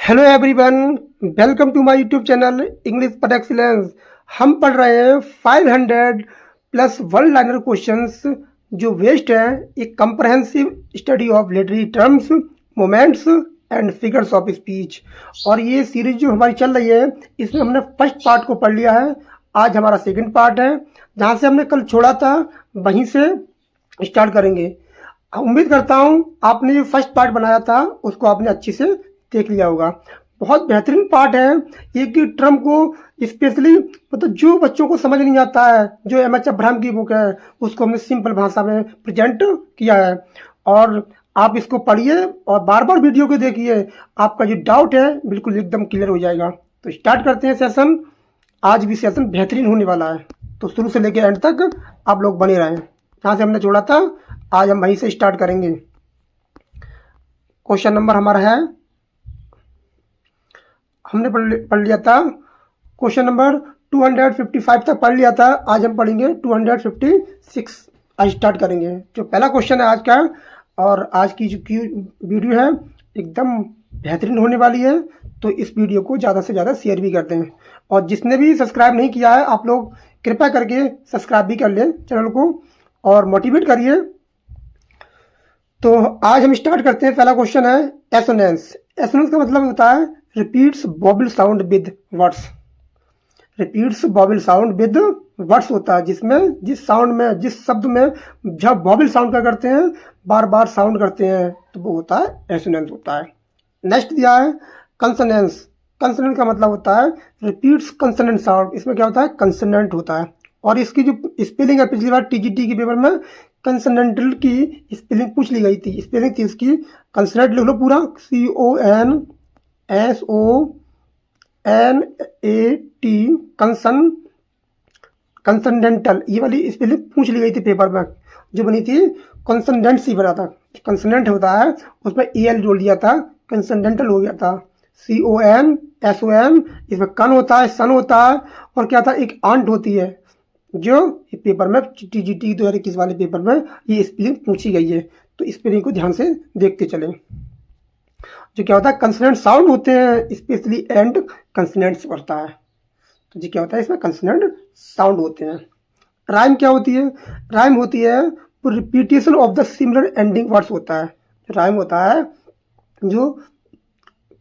Hello everyone, welcome to my YouTube channel English par excellence. हम पढ़ रहे हैं 500 प्लस वन लाइनर क्वेश्चंस जो वेस्ट है एक comprehensive study of literary terms, moments and figures of speech. और ये सीरीज जो हमारी चल रही है इसमें हमने फर्स्ट पार्ट को पढ़ लिया है। आज हमारा सेकंड पार्ट है, जहाँ से हमने कल छोड़ा था वहीं से स्टार्ट करेंगे। उम्मीद करता हूँ आपने जो फर्स्ट पार्ट बनाया था उसको आपने अच्छे से देख लिया होगा। बहुत बेहतरीन पार्ट है। एक टर्म को स्पेशली मतलब जो बच्चों को समझ नहीं आता है, जो एम.एच. अब्राहम की बुक है उसको हमने सिंपल भाषा में प्रेजेंट किया है। और आप इसको पढ़िए और बार बार वीडियो को देखिए, आपका जो डाउट है बिल्कुल एकदम क्लियर हो जाएगा। तो स्टार्ट करते हैं सेशन। आज भी सेशन बेहतरीन होने वाला है, तो शुरू से लेकर एंड तक आप लोग बने रहें। जहाँ से हमने छोड़ा था आज हम वहीं से स्टार्ट करेंगे। क्वेश्चन नंबर हमारा है, हमने पढ़ लिया था क्वेश्चन नंबर 255 तक पढ़ लिया था। आज हम पढ़ेंगे 256। आज स्टार्ट करेंगे। जो पहला क्वेश्चन है आज का, और आज की जो वीडियो है एकदम बेहतरीन होने वाली है, तो इस वीडियो को ज़्यादा से ज़्यादा शेयर भी करते हैं। और जिसने भी सब्सक्राइब नहीं किया है आप लोग कृपया करके सब्सक्राइब भी कर लें चैनल को और मोटिवेट करिए। तो आज हम स्टार्ट करते हैं। पहला क्वेश्चन है एसोनेंस। एसोनेंस का मतलब होता है repeats vowel sound with words. Repeats vowel sound with words होता है जिसमें जिस साउंड में जिस शब्द में जब वॉवल साउंड का करते हैं बार बार साउंड करते हैं तो वो होता है एसोनेंस होता है। नेक्स्ट दिया है कंसोनेंस। कंसोनेंट का मतलब होता है रिपीट्स कंसोनेंट साउंड। इसमें क्या होता है कंसोनेंट होता है। और इसकी जो स्पेलिंग है पिछली बार टीजीटी के पेपर में कंसोनेंटल की स्पेलिंग पूछ ली गई थी। स्पेलिंग थी इसकी, कंसोनेंट लिख लो पूरा, CONSONAT कंसोनेंटल। ये वाली स्पेलिंग पूछ ली गई थी पेपर में, जो बनी थी कंसोनेंट सी बना था। कंसोनेंट होता है उसमें AL जोड़ दिया था, कंसोनेंटल हो गया था। CONSON। इसमें कन होता है, सन होता है, और क्या था एक आंट होती है। जो पेपर में TGT 2021 वाले पेपर में ये स्पेलिंग पूछी गई है, तो स्पेलिंग को ध्यान से देखते चलें। जो क्या होता है कंसोनेंट साउंड होते हैं, स्पेशली एंड कंसोनेंट्स करता है। तो जी क्या होता है इसमें कंसोनेंट साउंड होते हैं। राइम क्या होती है? राइम होती है repetition of the similar ending words होता है। राइम होता है जो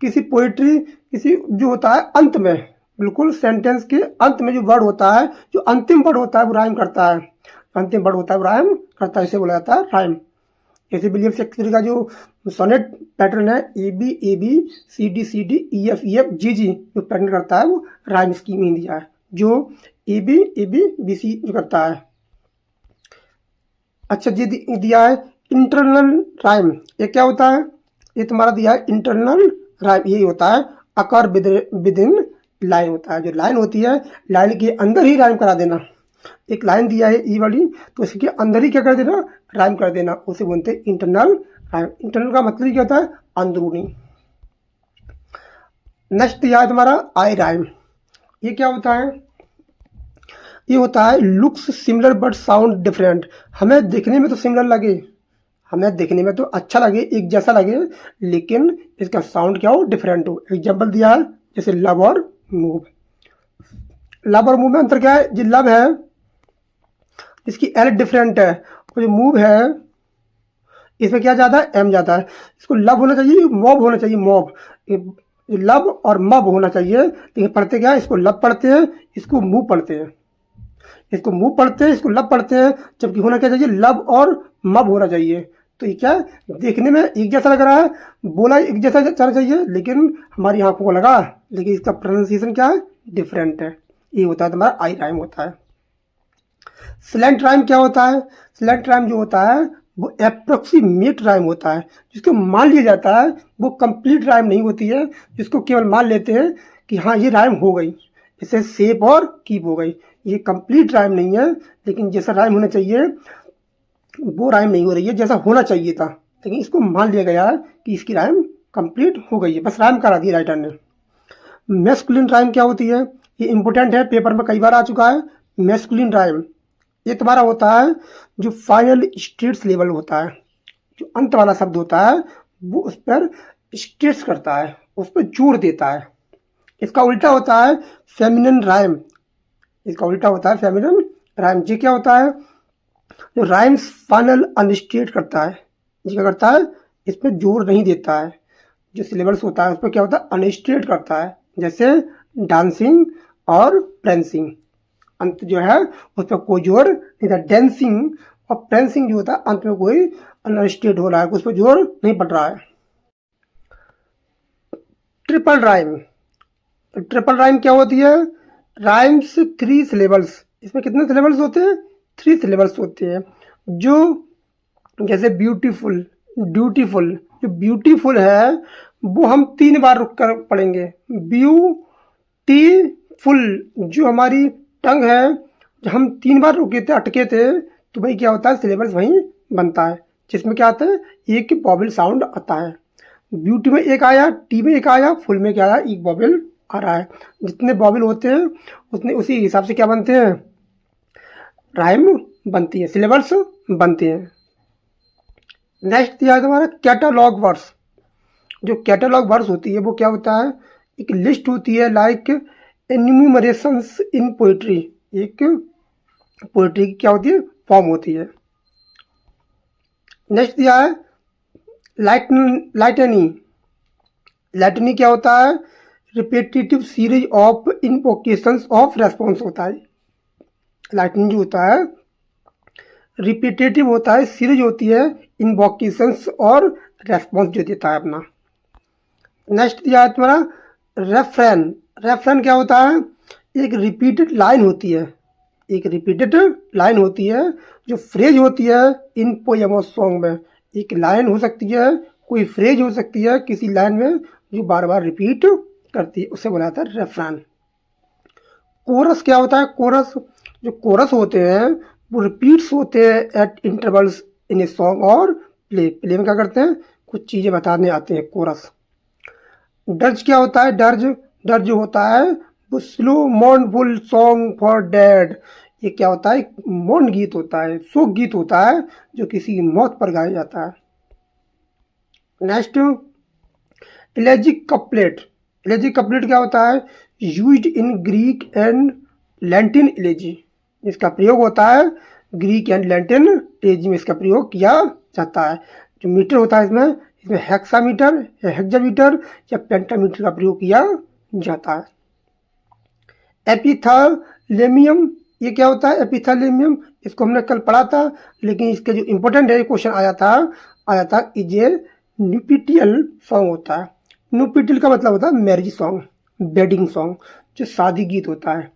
किसी पोइट्री किसी जो होता है अंत में, बिल्कुल सेंटेंस के अंत में जो वर्ड होता है, जो अंतिम वर्ड होता है वो राइम करता है। अंतिम वर्ड होता है वो राइम करता है, इसे बोला जाता है राइम। जैसे विलियम शेक्सपियर का जो सोनेट पैटर्न है AB CD CD EF EF GG, जो पैटर्न करता है वो राइम स्कीम ही दिया है, जो AB BC जो करता है। अच्छा जी दिया है इंटरनल राइम। ये क्या होता है? ये तुम्हारा दिया है इंटरनल राइम। यही होता है अकर विद इन लाइन होता है। जो लाइन होती है लाइन के अंदर ही राइम करा देना। एक लाइन दिया है ई वाली, तो इसके अंदर ही क्या कर देना राइम कर देना, उसे बोलते हैं इंटरनल राइम। इंटरनल का मतलब क्या होता है अंदरूनी। नेक्स्ट दिया है तुम्हारा आई राइम। ये क्या होता है? ये होता है looks similar but sound different. हमें देखने में तो सिमिलर लगे, हमें देखने में तो अच्छा लगे, एक जैसा लगे, लेकिन इसका साउंड क्या हो डिफरेंट हो। एग्जाम्पल दिया है जैसे लव और मूव। लव और मूव में अंतर क्या है? जो लव है इसकी एल डिफरेंट है, और जो मूव है इसमें क्या ज़्यादा है? एम ज़्यादा है। इसको लव होना चाहिए, मॉब होना चाहिए, मॉब। लव और मब होना चाहिए, लेकिन पढ़ते क्या है? इसको लव पढ़ते हैं, इसको मूव पढ़ते हैं। इसको मूव पढ़ते हैं, इसको लव पढ़ते हैं, जबकि होना क्या चाहिए? लव और मब होना चाहिए। तो ये क्या देखने में एक जैसा लग रहा है, बोला एक जैसा चलना चाहिए, लेकिन हमारी आंखों को लगा, लेकिन इसका प्रोनाउंसिएशन क्या है? डिफरेंट है। ये होता है तुम्हारा आई राइम होता है। स्लैंट राइम क्या होता है? स्लैंट राइम जो होता है वो अप्रोक्सीमेट राइम होता है, जिसको मान लिया जाता है। वो कंप्लीट राइम नहीं होती है, जिसको केवल मान लेते हैं कि हाँ ये राइम हो गई, जैसे सेप और कीप हो गई। ये कंप्लीट राइम नहीं है, लेकिन जैसा राइम होना चाहिए वो राइम नहीं हो रही है जैसा होना चाहिए था, लेकिन इसको मान लिया गया है कि इसकी राइम कंप्लीट हो गई है, बस राइम करा दी राइटर ने। मैस्कुलिन राइम क्या होती है? ये इंपॉर्टेंट है, पेपर में कई बार आ चुका है। मैस्कुलिन राइम ये तुम्हारा होता है जो फाइनल स्ट्रेट्स लेवल होता है, जो अंत वाला शब्द होता है वो उस पर स्ट्रेस करता है, उस पर जोर देता है। इसका उल्टा होता है फेमिनिन राइम। इसका उल्टा होता है फेमिनिन राइम। ये क्या होता है, जो राइम्स फाइनल अनस्टेट करता है, ये क्या करता है, इस पर जोर नहीं देता है। जो सिलेबल्स होता है उस पर क्या होता है, अनस्टेट करता है। जैसे डांसिंग और प्रेंसिंग, अंत जो है उस पर कोई जोर नहीं था। डेंसिंग और प्रेंसिंग जो होता है अंत में कोई अनस्टेट हो रहा है, उस पर जोर नहीं पड़ रहा है। Triple rhyme. ट्रिपल राइम क्या होती है, राइम्स 3 सिलेबल्स। इसमें कितने सिलेबल्स होते हैं, 3 सिलेबल्स होते हैं। जो जैसे ब्यूटीफुल, ब्यूटीफुल, जो ब्यूटीफुल है वो हम 3 बार रुक कर पढ़ेंगे। ब्यूटीफुल, जो हमारी टंग है, जब हम 3 बार रुके थे, अटके थे, तो भाई क्या होता है, सिलेबल्स वहीं बनता है, जिसमें क्या आता है, एक वॉवेल साउंड आता है। ब्यूटी में एक आया, टी में एक आया, फुल में क्या आया, एक वॉवेल आ रहा है। जितने वॉवेल होते हैं उतने उसी हिसाब से क्या बनते हैं, राइम बनती है, सिलेबल्स बनते हैं। नेक्स्ट दिया है तुम्हारा कैटालॉग वर्स। जो कैटालॉग वर्स होती है वो क्या होता है, एक लिस्ट होती है, लाइक एन्यूमरेशंस इन पोइट्री। एक पोइट्री की क्या होती है, फॉर्म होती है। नेक्स्ट दिया है लाइटनी। लाइटनी क्या होता है, repetitive series of invocations of response होता है। लाइटनी जो होता है रिपीटेटिव होता है, सीरीज होती है, इनवोकेशंस और रेस्पॉन्स जो देता है अपना। नेक्स्ट दिया है तुम्हारा रेफरेन। रेफरेन क्या होता है, एक रिपीटेड लाइन होती है, एक रिपीटेड लाइन होती है, जो फ्रेज होती है इन पोएम और सॉन्ग में। एक लाइन हो सकती है, कोई फ्रेज हो सकती है किसी लाइन में जो बार बार रिपीट करती है, उसे बोला जाता है रेफरेन। कोरस क्या होता है, कोरस, जो कोरस होते हैं वो रिपीट्स होते हैं eight intervals in a song और प्ले। प्ले में क्या करते हैं, कुछ चीज़ें बताने आते हैं, कोरस। डर्ज क्या होता है, डर्ज, डर्ज होता है वो स्लो मॉर्नफुल सॉन्ग फॉर डेड। ये क्या होता है, मौन गीत होता है, शोक गीत होता है, जो किसी की मौत पर गाया जाता है। Next elegiac couplet. Elegiac couplet क्या होता है, used in Greek and Latin elegy. इसका प्रयोग होता है ग्रीक एंड लैटिन इलेजी में, इसका प्रयोग किया जाता है। जो मीटर होता है इसमें, इसमें हेक्सामीटर या हेक्सामीटर या पेंटामीटर का प्रयोग किया जाता है। एपिथैलेमियम, ये क्या होता है, एपिथैलेमियम, इसको हमने कल पढ़ा था, लेकिन इसके जो इम्पोर्टेंट है क्वेश्चन आया था ये न्यूपिटियल सॉन्ग होता है। न्यूपिटियल का मतलब होता है मैरिज सॉन्ग, वेडिंग सॉन्ग, जो शादी गीत होता है,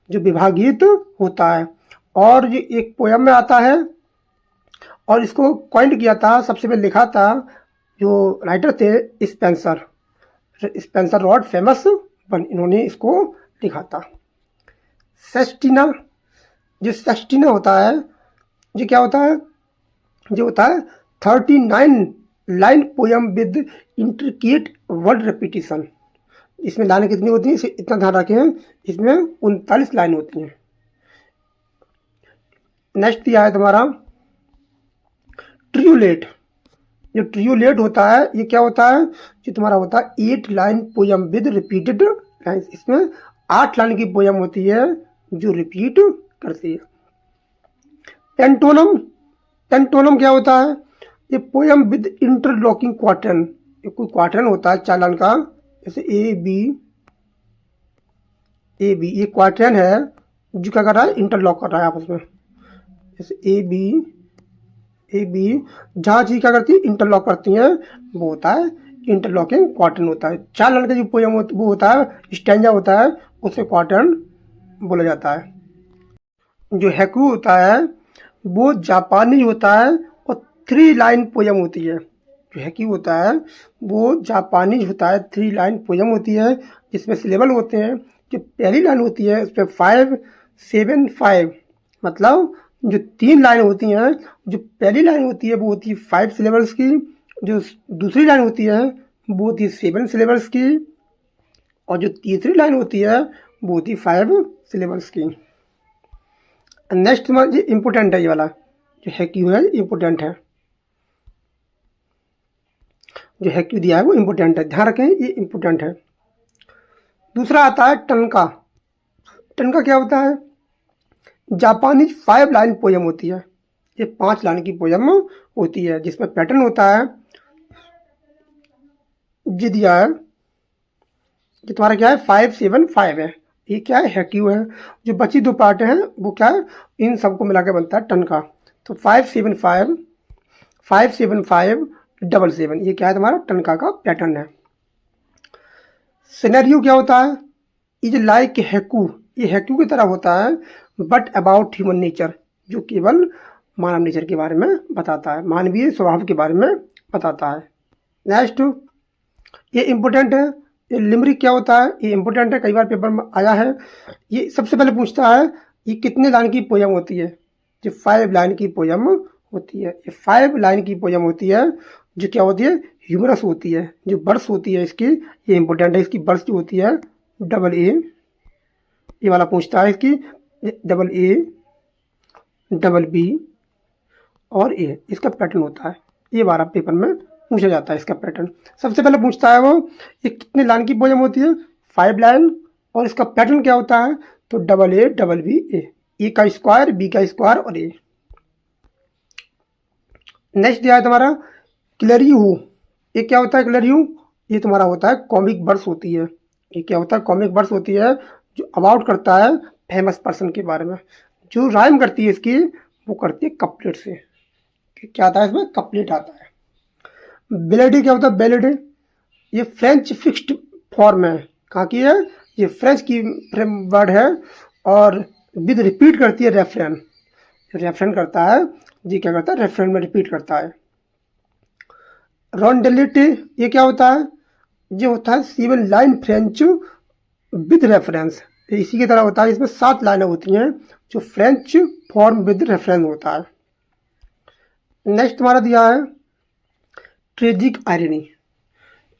जो विवाह गीत होता है। और ये एक पोयम में आता है, और इसको कॉइंट किया था, सबसे पहले लिखा था जो राइटर थे स्पेंसर, स्पेंसर रॉड फेमस बन, इन्होंने इसको लिखा था। सेस्टिना, जो सेस्टिना होता है, जो क्या होता है, जो होता है 39 line poem with intricate word repetition. इसमें लाइनें कितनी होती हैं, इतना ध्यान रखें, इसमें 39 लाइन होती हैं। नेक्स्ट दिया है तुम्हारा ट्रियोलेट। जो ट्रियोलेट होता है ये क्या होता है, जो तुम्हारा होता है 8 line poem with repeated line. इसमें 8 लाइन की पोयम होती है जो रिपीट करती है। पेंटोनम, पेंटोनम क्या होता है, ये पोयम विद इंटरलॉकिंग क्वार्टन। ये कोई क्वार्टन होता है 4 लाइन का, जैसे ए बी, ये क्वार्टन है जो क्या कर रहा है, इंटरलॉक कर रहा है आपस में। जैसे ए बी जहाँ चीज क्या करती है, इंटरलॉक करती हैं, वो होता है इंटरलॉकिंग क्वार्टन होता है। 4 लाइन का जो पोयम वो होता है, स्टैंजा होता है, उसे क्वार्टन बोला जाता है। जो हैकू होता है वो जापानी होता है और 3 लाइन पोयम होती है। जो हैकी होता है वो जापानी होता है, 3 लाइन पोयम होती है, जिसमें सिलेबल होते हैं। जो पहली लाइन होती है उस पर 5 7 5, मतलब जो 3 लाइन होती हैं, जो पहली लाइन होती है वो होती है 5 सिलेबल्स की, जो दूसरी लाइन होती है वो होती है 7 सिलेबल्स की, और जो तीसरी लाइन होती है वो होती है 5 सिलेबल्स की। नेक्स्ट ये इम्पोर्टेंट है, ये वाला जो है क्यों है इम्पोर्टेंट है। जो हैक्यू दिया है वो इम्पोर्टेंट है, ध्यान रखें ये इम्पोर्टेंट है। दूसरा आता है टनका। टनका क्या होता है? जापानीज 5 लाइन पोयम होती है, ये 5 लाइन की पोयम होती है जिसमें पैटर्न होता है, ये दिया है, ये तुम्हारा क्या है 5-7-5 है, ये क्या है हैक्यू है। जो बची 2 पार्ट हैं वो क्या है, इन सबको मिला के बनता है टनका। तो 5-7-5 5-7-5-7-7 ये क्या है तुम्हारा टनका का पैटर्न है। सिनेरियो क्या होता है? इज लाइक हैक्यू, ये हैक्यू की तरह होता है बट अबाउट ह्यूमन नेचर, जो केवल मानव नेचर के बारे में बताता है, मानवीय स्वभाव के बारे में बताता है। नेक्स्ट ये इम्पोर्टेंट है, ये लिमरिक क्या होता है? ये इम्पोर्टेंट है, कई बार पेपर में आया है। ये सबसे पहले पूछता है ये कितने लाइन की पोयम होती है? जो 5 लाइन की पोयम होती है, ये 5 लाइन की पोयम होती है, जो क्या होती है ह्यूमरस होती है। जो बर्स होती है इसकी, ये इम्पोर्टेंट है, इसकी बर्स जो होती है AA, ये वाला पूछता है इसकी AA, BB और A, इसका पैटर्न होता है। ये 12 पेपर में पूछा जाता है इसका पैटर्न। सबसे पहले पूछता है वो ये कितने लाइन की पोयम होती है? 5 लाइन, और इसका पैटर्न क्या होता है? तो AA, BB, A, E का स्क्वायर, B का स्क्वायर और A। नेक्स्ट दिया है तुम्हारा क्लेरियू। ये क्या होता है क्लेरियू? ये तुम्हारा होता है कॉमिक वर्स होती है। ये क्या होता है? कॉमिक वर्स होती है जो अबाउट करता है फेमस पर्सन के बारे में। जो राइम करती है इसकी वो करती है कपलेट से। क्या आता है इसमें? कपलेट आता है। बेलेडी क्या होता है? बेलेडी ये फ्रेंच फिक्स्ड फॉर्म है, कहाँ की है? ये फ्रेंच की वर्ड है और विद रिपीट करती है रेफरेन। रेफरेन करता है जी, क्या करता है रेफरेन में रिपीट करता है। रॉन्डेलिटी ये क्या होता है? ये होता है 7 लाइन फ्रेंच विद रेफरेंस, इसी की तरह होता है। इसमें 7 लाइनें होती हैं जो फ्रेंच फॉर्म विद रेफरेंस होता है। नेक्स्ट तुम्हारा दिया है ट्रेजिक आयरनी।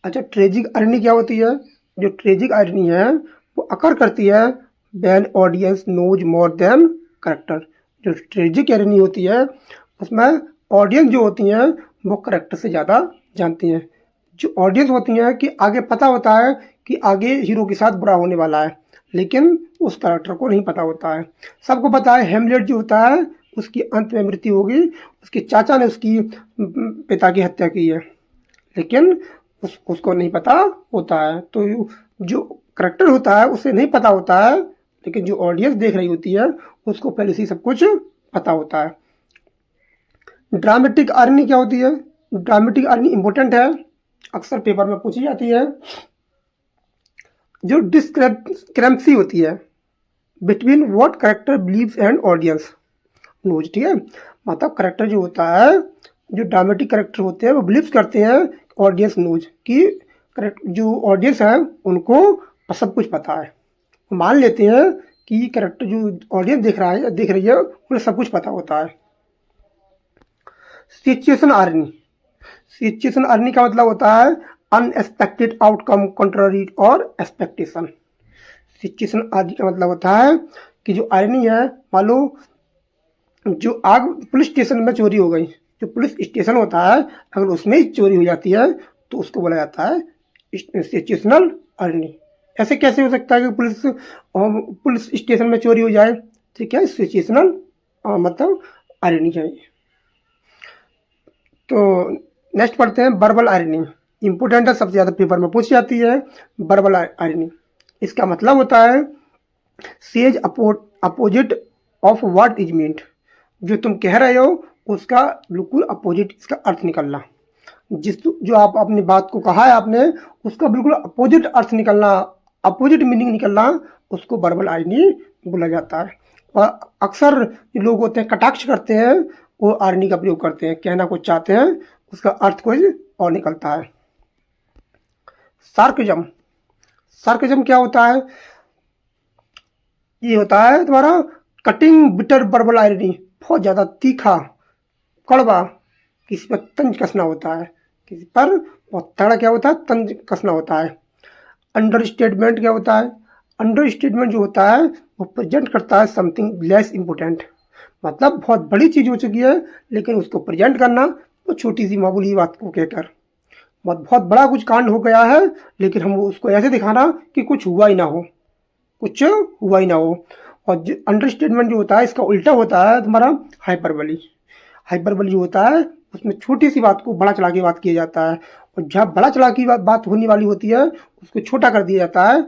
अच्छा, ट्रेजिक आयरनी क्या होती है? जो ट्रेजिक आयरनी है वो अकर करती है when audience knows more than character. जो ट्रेजिक आयरनी होती है उसमें ऑडियंस जो होती हैं वो करेक्टर से ज़्यादा जानती हैं। जो ऑडियंस होती हैं कि आगे पता होता है कि आगे हीरो के साथ बुरा होने वाला है, लेकिन उस करेक्टर को नहीं पता होता है। सबको पता है हेमलेट जो होता है उसकी अंत में मृत्यु होगी, उसके चाचा ने उसकी पिता की हत्या की है, लेकिन उसको नहीं पता होता है। तो जो करेक्टर होता है उसे नहीं पता होता है, लेकिन जो ऑडियंस देख रही होती है उसको पहले से सब कुछ पता होता है। ड्रामेटिक आयरनी क्या होती है? ड्रामेटिक आयरनी इंपॉर्टेंट है, अक्सर पेपर में पूछी जाती है। जो डिस्क्रेपेंसी होती है between what character believes and audience knows, ठीक है, मतलब करेक्टर जो होता है, जो ड्रामेटिक करेक्टर होते हैं वो बिलीव करते हैं ऑडियंस नोज कि जो ऑडियंस है उनको सब कुछ पता है। मान लेते हैं कि करेक्टर जो ऑडियंस देख रही है उन्हें सब कुछ पता होता है। सिचुएशन आर्नी, सिचुएशन आर्नी का मतलब होता है अनएक्सपेक्टेड आउटकम कंट्रारी और एक्सपेक्टेशन। सिचुएशन आर्नी का मतलब होता है कि जो आर्नी है, मान लो जो आग पुलिस स्टेशन में चोरी हो गई, जो पुलिस स्टेशन होता है अगर उसमें ही चोरी हो जाती है तो उसको बोला जाता है सिचुएशनल आर्नी। ऐसे कैसे हो सकता है कि पुलिस स्टेशन में चोरी हो जाए? ठीक है, सिचुएशनल मतलब आर्नी है। तो नेक्स्ट पढ़ते हैं वर्बल आयरनी। इंपॉर्टेंट है, सबसे ज़्यादा पेपर में पूछी जाती है वर्बल आयरनी। इसका मतलब होता है says opposite of what is meant. जो तुम कह रहे हो उसका बिल्कुल अपोजिट इसका अर्थ निकलना। जो आप अपनी बात को कहा है आपने उसका बिल्कुल अपोजिट अर्थ निकलना, अपोजिट मीनिंग निकलना, उसको वर्बल आयरनी बोला जाता है। और अक्सर जो लोग होते हैं कटाक्ष करते हैं वो आयरनी का प्रयोग करते हैं, कहना कुछ चाहते हैं उसका अर्थ कुछ और निकलता है। सार्कजम, सार्कजम क्या होता है? ये होता है तुम्हारा कटिंग बिटर वर्बल आयरनी, बहुत ज़्यादा तीखा कड़वा, किसी पर तंज कसना होता है, किसी पर बहुत तगड़ा क्या होता है तंज कसना होता है। अंडर स्टेटमेंट क्या होता है? अंडर स्टेटमेंट जो होता है वो प्रेजेंट करता है समथिंग लेस इम्पोर्टेंट, मतलब बहुत बड़ी चीज़ हो चुकी है लेकिन उसको प्रेजेंट करना वो छोटी सी मामूली बात को कहकर। बहुत बड़ा कुछ कांड हो गया है, लेकिन हम उसको ऐसे दिखाना कि कुछ हुआ ही ना हो, कुछ हुआ ही ना हो। और जो अंडरस्टेटमेंट जो होता है, इसका उल्टा होता है तुम्हारा हाइपरबली। हाइपरबली जो होता है, उसमें छोटी सी बात को बड़ा चढ़ा के बात किया जाता है, और जहाँ बड़ा चढ़ा की बात होने वाली होती है, उसको छोटा कर दिया जाता है।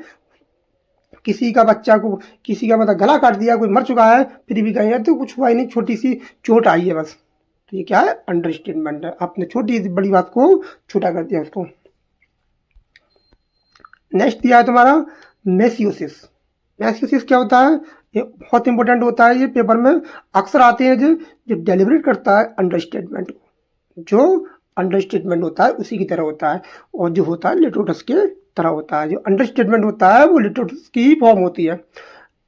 किसी का बच्चा को, किसी का मतलब गला काट दिया, कोई मर चुका है, फिर भी कहेंगे तो कुछ हुआ ही नहीं, छोटी सी चोट आई है बस। तो ये क्या है? अंडरस्टेटमेंट है। आपने छोटी बड़ी बात को छोटा कर दिया उसको। नेक्स्ट दिया है तुम्हारा मेसियोसिस। मेसियोसिस क्या होता है? ये बहुत इंपॉर्टेंट होता है, ये पेपर में अक्सर आते हैं। जो डेलिब्रेट करता है अंडरस्टेटमेंट को, जो अंडरस्टेटमेंट होता है उसी की तरह होता है, और जो होता है लिटोटस के तरह होता है। जो अंडरस्टेटमेंट होता है वो लिटोटस की ही फॉर्म होती है।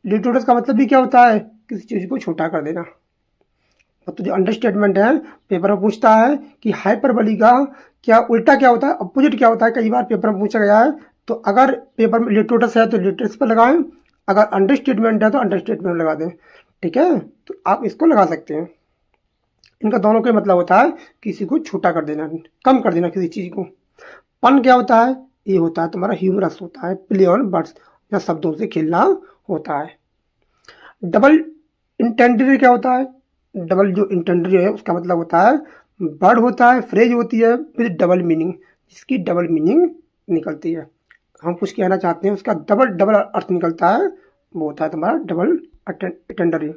लिटोटस का मतलब भी क्या होता है? किसी चीज़ को छोटा कर देना। तो जो अंडरस्टेटमेंट है, पेपर में पूछता है कि हाइपरबली का क्या उल्टा क्या होता है, अपोजिट क्या होता है, कई बार पेपर में पूछा गया है। तो अगर पेपर में लिटोटस है तो लिटोटस पर लगाएं, अगर अंडरस्टेटमेंट है तो अंडरस्टेटमेंट लगा दें। ठीक है, तो आप इसको लगा सकते हैं। इनका दोनों का मतलब होता है किसी को छोटा कर देना, कम कर देना किसी चीज़ को। पन क्या होता है? ये होता है तुम्हारा ह्यूमरस होता है, प्ले ऑन वर्ड्स, या शब्दों से खेलना होता है। डबल इंटेंडरी क्या होता है? डबल जो इंटेंडरी है उसका मतलब होता है वर्ड होता है, फ्रेज होती है, फिर डबल मीनिंग, जिसकी डबल मीनिंग निकलती है। हम कुछ कहना चाहते हैं, उसका डबल डबल अर्थ निकलता है, वो होता है तुम्हारा डबल इंटेंडरी।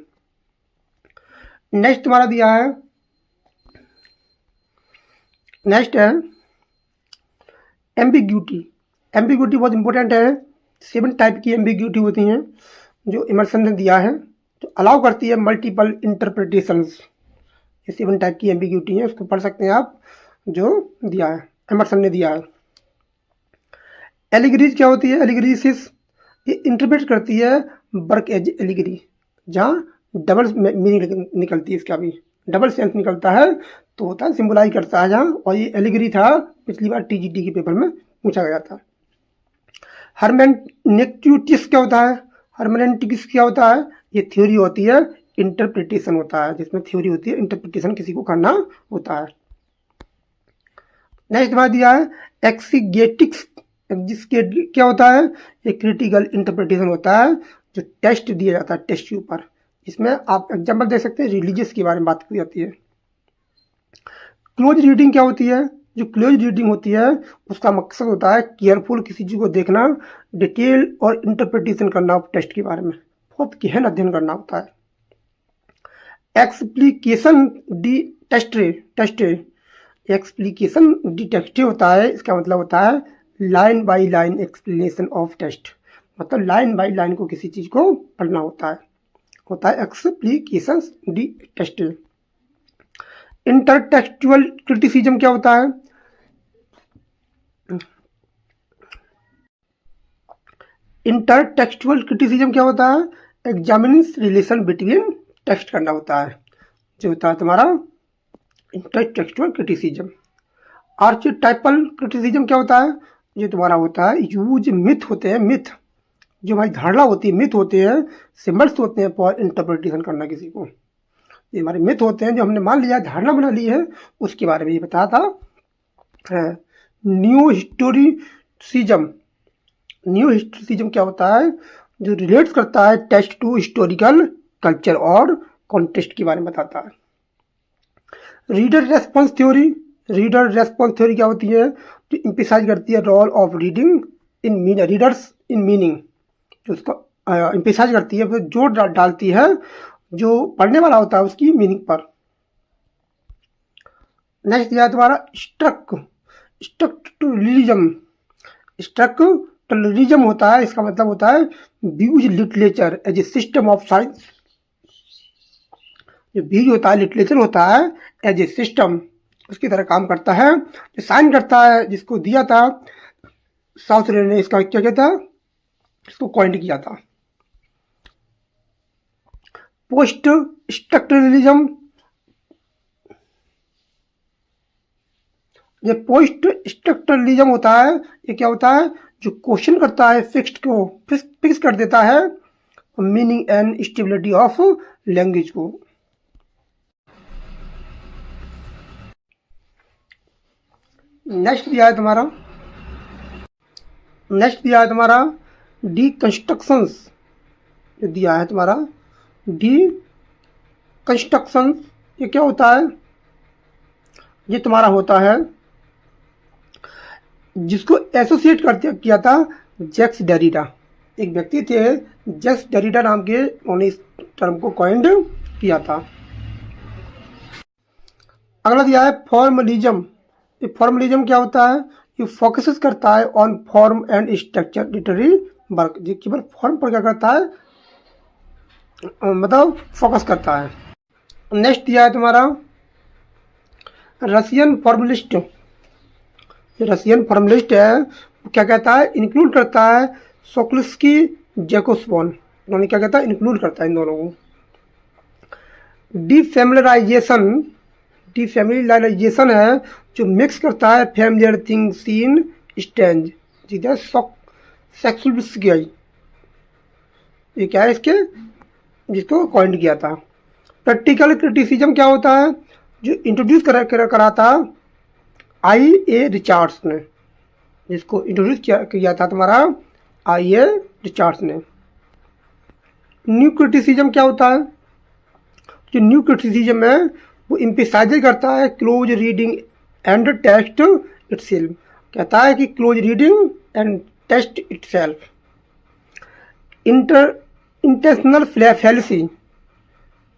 नेक्स्ट तुम्हारा दिया है, नेक्स्ट है एम्बिग्यूटी। एम्बिग्यूटी बहुत इंपॉर्टेंट है। 7 टाइप की एम्बिग्यूटी होती हैं जो इमर्सन ने दिया है, जो अलाउ करती है मल्टीपल इंटरप्रिटेशंस। ये 7 टाइप की एम्बिग्यूटी है, उसको पढ़ सकते हैं आप, जो दिया है, इमर्सन ने दिया है। एलिगरीज क्या होती है? एलिगरीसिस ये इंटरप्रेट करती है वर्क एज एलिगरी, जहाँ डबल मीनिंग निकलती है, इसका भी डबल सेंस निकलता है, तो होता है सिंबलाइज करता है जहाँ। और ये एलिगरी था, पिछली बार टीजीटी के पेपर में पूछा गया था। हर्मेनेटिक्स क्या होता है? हर्मेनेटिक्स क्या होता है? ये थ्योरी होती है, इंटरप्रिटेशन होता है, जिसमें थ्योरी होती है, इंटरप्रिटेशन किसी को करना होता है। नेक्स्ट बात दिया है एक्सीगेटिक्स। जिसके क्या होता है? ये क्रिटिकल इंटरप्रिटेशन होता है, जो टेस्ट दिया जाता है टेस्ट के ऊपर। इसमें आप एग्जाम्पल दे सकते हैं, रिलीजियस के बारे में बात की जाती है। क्लोज रीडिंग क्या होती है? जो क्लोज रीडिंग होती है उसका मकसद होता है केयरफुल किसी चीज़ को देखना, डिटेल और इंटरप्रिटेशन करना टेस्ट के बारे में, बहुत गहन अध्ययन करना होता है। एक्सप्लिकेशन डी टेस्टे टेस्टे एक्सप्लिकेशन डिटेक्टिव होता है, इसका मतलब होता है line by line explanation of test, मतलब लाइन बाय लाइन को किसी चीज़ को पढ़ना होता है एक्सप्लिकेशन डिटेक्टिव। इंटरटेक्चुअल क्रिटिसिज्म क्या होता है? इंटरटेक्चुअल क्रिटिसिज्म क्या होता है? एग्जामिनिंग रिलेशन बिटवीन टेक्स्ट करना होता है, जो होता है तुम्हारा इंटरटेक्चुअल क्रिटिसिज्म। आर्चिटाइपल क्रिटिसिज्म क्या होता है? ये तुम्हारा होता है यूज मिथ होते हैं, मिथ जो भाई धारणा होती है, मिथ होते हैं, सिंबल्स होते हैं फॉर इंटरप्रिटेशन करना किसी को। ये हमारे मिथ होते हैं जो हमने मान लिया, धारणा बना ली है, उसके बारे में ये बताया था। New historicism. न्यू हिस्टोरिसिज्म क्या होता है? जो रिलेट्स करता है टेक्स्ट टू हिस्टोरिकल कल्चर और कॉन्टेक्स्ट के बारे में बताता है। Reader response theory. Reader response theory क्या होती है? जो इम्फेसाइज करती है role of reading in meaning, readers in meaning, जो उसका इम्फेसाइज करती है, जोर डालती है जो पढ़ने वाला होता है उसकी मीनिंग पर। नेक्स्ट दिया है तुम्हारा स्ट्रक्चरलिज्म। स्ट्रक्चरलिज्म होता है, इसका मतलब होता है views literature as a system of science. जो व्यूज होता है, लिटरेचर होता है एज ए सिस्टम, उसकी तरह काम करता है, जो साइन करता है, जिसको दिया था साउथरे ने, इसका क्या कहता है, इसको कॉइंट किया था। Post structuralism. ये पोस्ट स्ट्रक्चरलिज्म होता है, ये क्या होता है? जो क्वेश्चन करता है, फिक्स्ड को फिक्स कर देता है meaning and stability of language को। नेक्स्ट दिया है तुम्हारा, नेक्स्ट दिया है तुम्हारा डीकंस्ट्रक्शंस। जो दिया है तुम्हारा डीकंस्ट्रक्शंस, ये क्या होता है? ये तुम्हारा होता है, जिसको एसोसिएट करते किया था जैक्स डेरिडा। एक व्यक्ति थे जैक्स डेरिडा नाम के, उन्होंने इस टर्म को कॉइंड किया था। अगला दिया है फॉर्मलिज्म। ये फॉर्मलिज्म क्या होता है? ये फोकसेस करता है on form and structure literary work. जो केवल फॉर्म पर क्या करता है, मतलब फोकस करता है। नेक्स्ट दिया है तुम्हारा रशियन फॉर्मलिस्ट। ये रशियन फॉर्मलिस्ट है, वो क्या कहता है, इंक्लूड करता है सोक्लिस्की, जैकोस्वन। इन्होंने क्या कहता है, इंक्लूड करता है इन दोनों को। डिफेमिलराइजेशन, डिफेमिलराइजेशन है जो मिक्स करता है फैमिलियर थिंग्स इन स्ट्रेंज, सीधा सेक्सुअल। ये क्या है इसके, जिसको कॉइंड किया था। प्रैक्टिकल क्रिटिसिज्म क्या होता है? जो इंट्रोड्यूस करा था आई.ए. रिचर्ड्स ने, जिसको इंट्रोड्यूस किया था तुम्हारा आई.ए. रिचर्ड्स ने। न्यू क्रिटिसिज्म क्या होता है? जो न्यू क्रिटिसिज्म है वो एम्फसाइज करता है close reading and test itself. कहता है कि close reading and test itself. Intentional fallacy,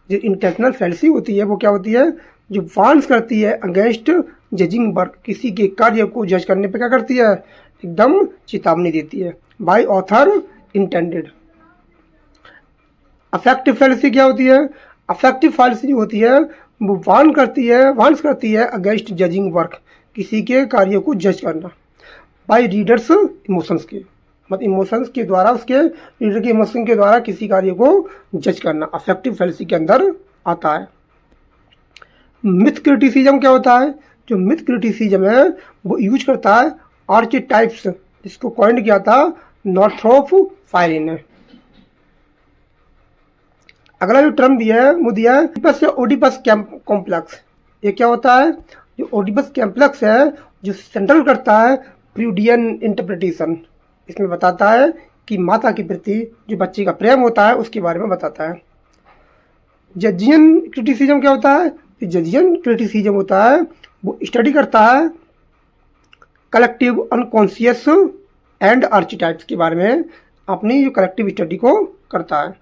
जो इंटेंशनल फैलेसी होती है वो क्या होती है? जो वार्न्स करती है अगेंस्ट जजिंग वर्क, किसी के कार्य को जज करने पे क्या करती है, एकदम चेतावनी देती है। By author intended. Affective fallacy क्या होती है? अफेक्टिव फैलेसी होती है वो वार्न्स करती है अगेंस्ट जजिंग वर्क, किसी के कार्य को जज करना। बाय रीडर्स इमोशंस के, मतलब इमोशंस के द्वारा, उसके रीडर के इमोशन के द्वारा किसी कार्य को जज करना अफेक्टिव फैलेसी के अंदर आता है। मिथ क्रिटिसिज्म क्या होता है? जो मिथ क्रिटिसिज्म है वो यूज करता है आर्चीटाइप्स, जिसको कॉइंड किया था नॉर्थरोप फायरिन ने। अगला जो टर्म दिया है वो दिया है ओडिपस या ओडिपस कॉम्प्लेक्स। ये क्या होता है? जो ओडिपस कॉम्प्लेक्स है जो सेंट्रल करता है फ्रूडियन इंटरप्रिटेशन। इसमें बताता है कि माता के प्रति जो बच्चे का प्रेम होता है उसके बारे में बताता है। जजियन क्रिटिसिज्म क्या होता है? जजियन क्रिटिसिज्म होता है वो स्टडी करता है कलेक्टिव अनकॉन्शियस एंड आर्चीटाइप्स के बारे में, अपनी जो कलेक्टिव स्टडी को करता है।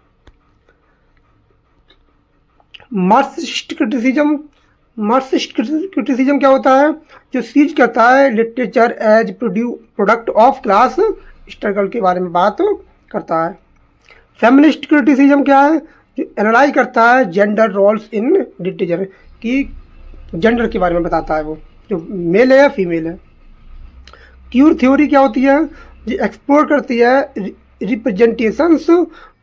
मार्क्सिस्ट क्रिटिसिज्म, मार्क्सिस्ट क्रिटिसिज्म क्या होता है? जो सीज करता है literature as product of class struggle के बारे में बात करता है। फेमिनिस्ट क्रिटिसिज्म क्या है? जो एनालाइज करता है जेंडर रोल्स इन लिटरेचर, कि जेंडर के बारे में बताता है वो, जो मेल है या फीमेल है। क्यूर थ्योरी क्या होती है? जो एक्सप्लोर करती है representations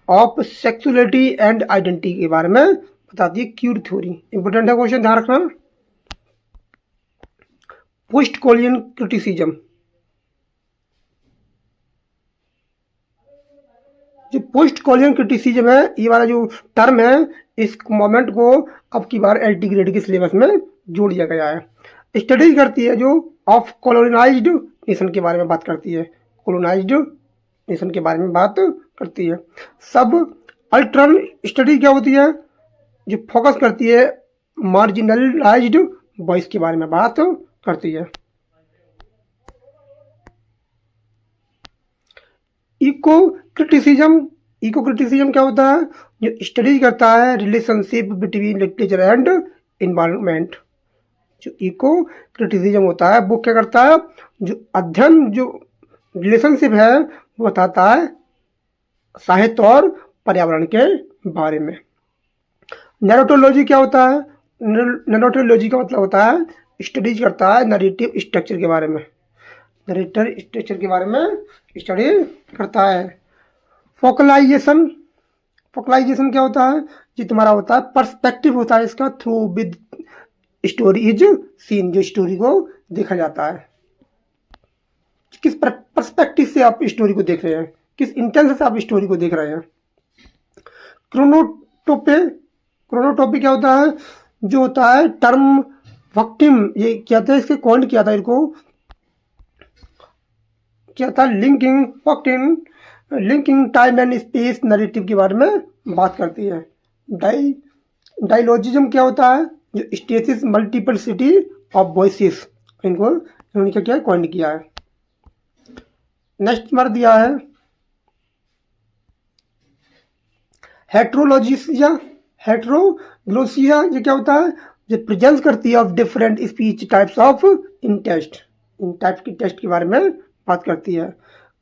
of sexuality and identity के बारे में बताती है क्यूर थ्योरी। इंपॉर्टेंट है क्वेश्चन, ध्यान रखना। पोस्ट कोलियन क्रिटिसिज्म, जो पोस्ट कोलियन क्रिटिसिज्म है, ये वाला जो टर्म है, इस मोमेंट को अब की बार एलटी ग्रेड के सिलेबस में जोड़ दिया गया है। स्टडीज करती है जो ऑफ कॉलोनाइज्ड नेशन के बारे में बात करती है, कॉलोनाइज्ड नेशन के बारे में बात करती है। सब अल्टरन स्टडी क्या होती है? जो फोकस करती है मार्जिनलाइज्ड वॉइस के बारे में बात करती है। इको क्रिटिसिज्म, इको क्रिटिसिज्म क्या होता है? जो स्टडीज करता है relationship between literature and environment. जो इको क्रिटिसिज्म होता है वो क्या करता है? जो अध्ययन, जो रिलेशनशिप है वो बताता है साहित्य और पर्यावरण के बारे में। नैरेटोलॉजी क्या होता है? नैरेटोलॉजी का मतलब होता है स्टडीज करता है नरेटिव स्ट्रक्चर के बारे में, नरेटर स्ट्रक्चर के बारे में स्टडी करता है। फोकलाइजेशन, फोकलाइजेशन क्या होता है? ये तुम्हारा होता है पर्सपेक्टिव होता है इसका, through with story is seen, जो स्टोरी को देखा जाता है। किस पर्सपेक्टिव से आप स्टोरी को देख रहे हैं, किस इंटेंशन से आप स्टोरी को देख रहे हैं। क्रोनोटोपे, क्रोनोटोपी क्या होता है? जो होता है टर्म वक्टिम, ये क्या था, इसके कॉइंड किया था इनको क्या था, linking time and space narrative के बारे में बात करती है। डायलॉजिज्म क्या होता है, जो स्टेसिस मल्टीपलिसिटी ऑफ वॉइसेस, इनको इन्होंने क्या कॉइन किया है। नेक्स्ट नंबर दिया है हेट्रोग्लोसिया। ये क्या होता है, जो प्रेजेंस करती है of different speech types of in types की टेस्ट के बारे में बात करती है।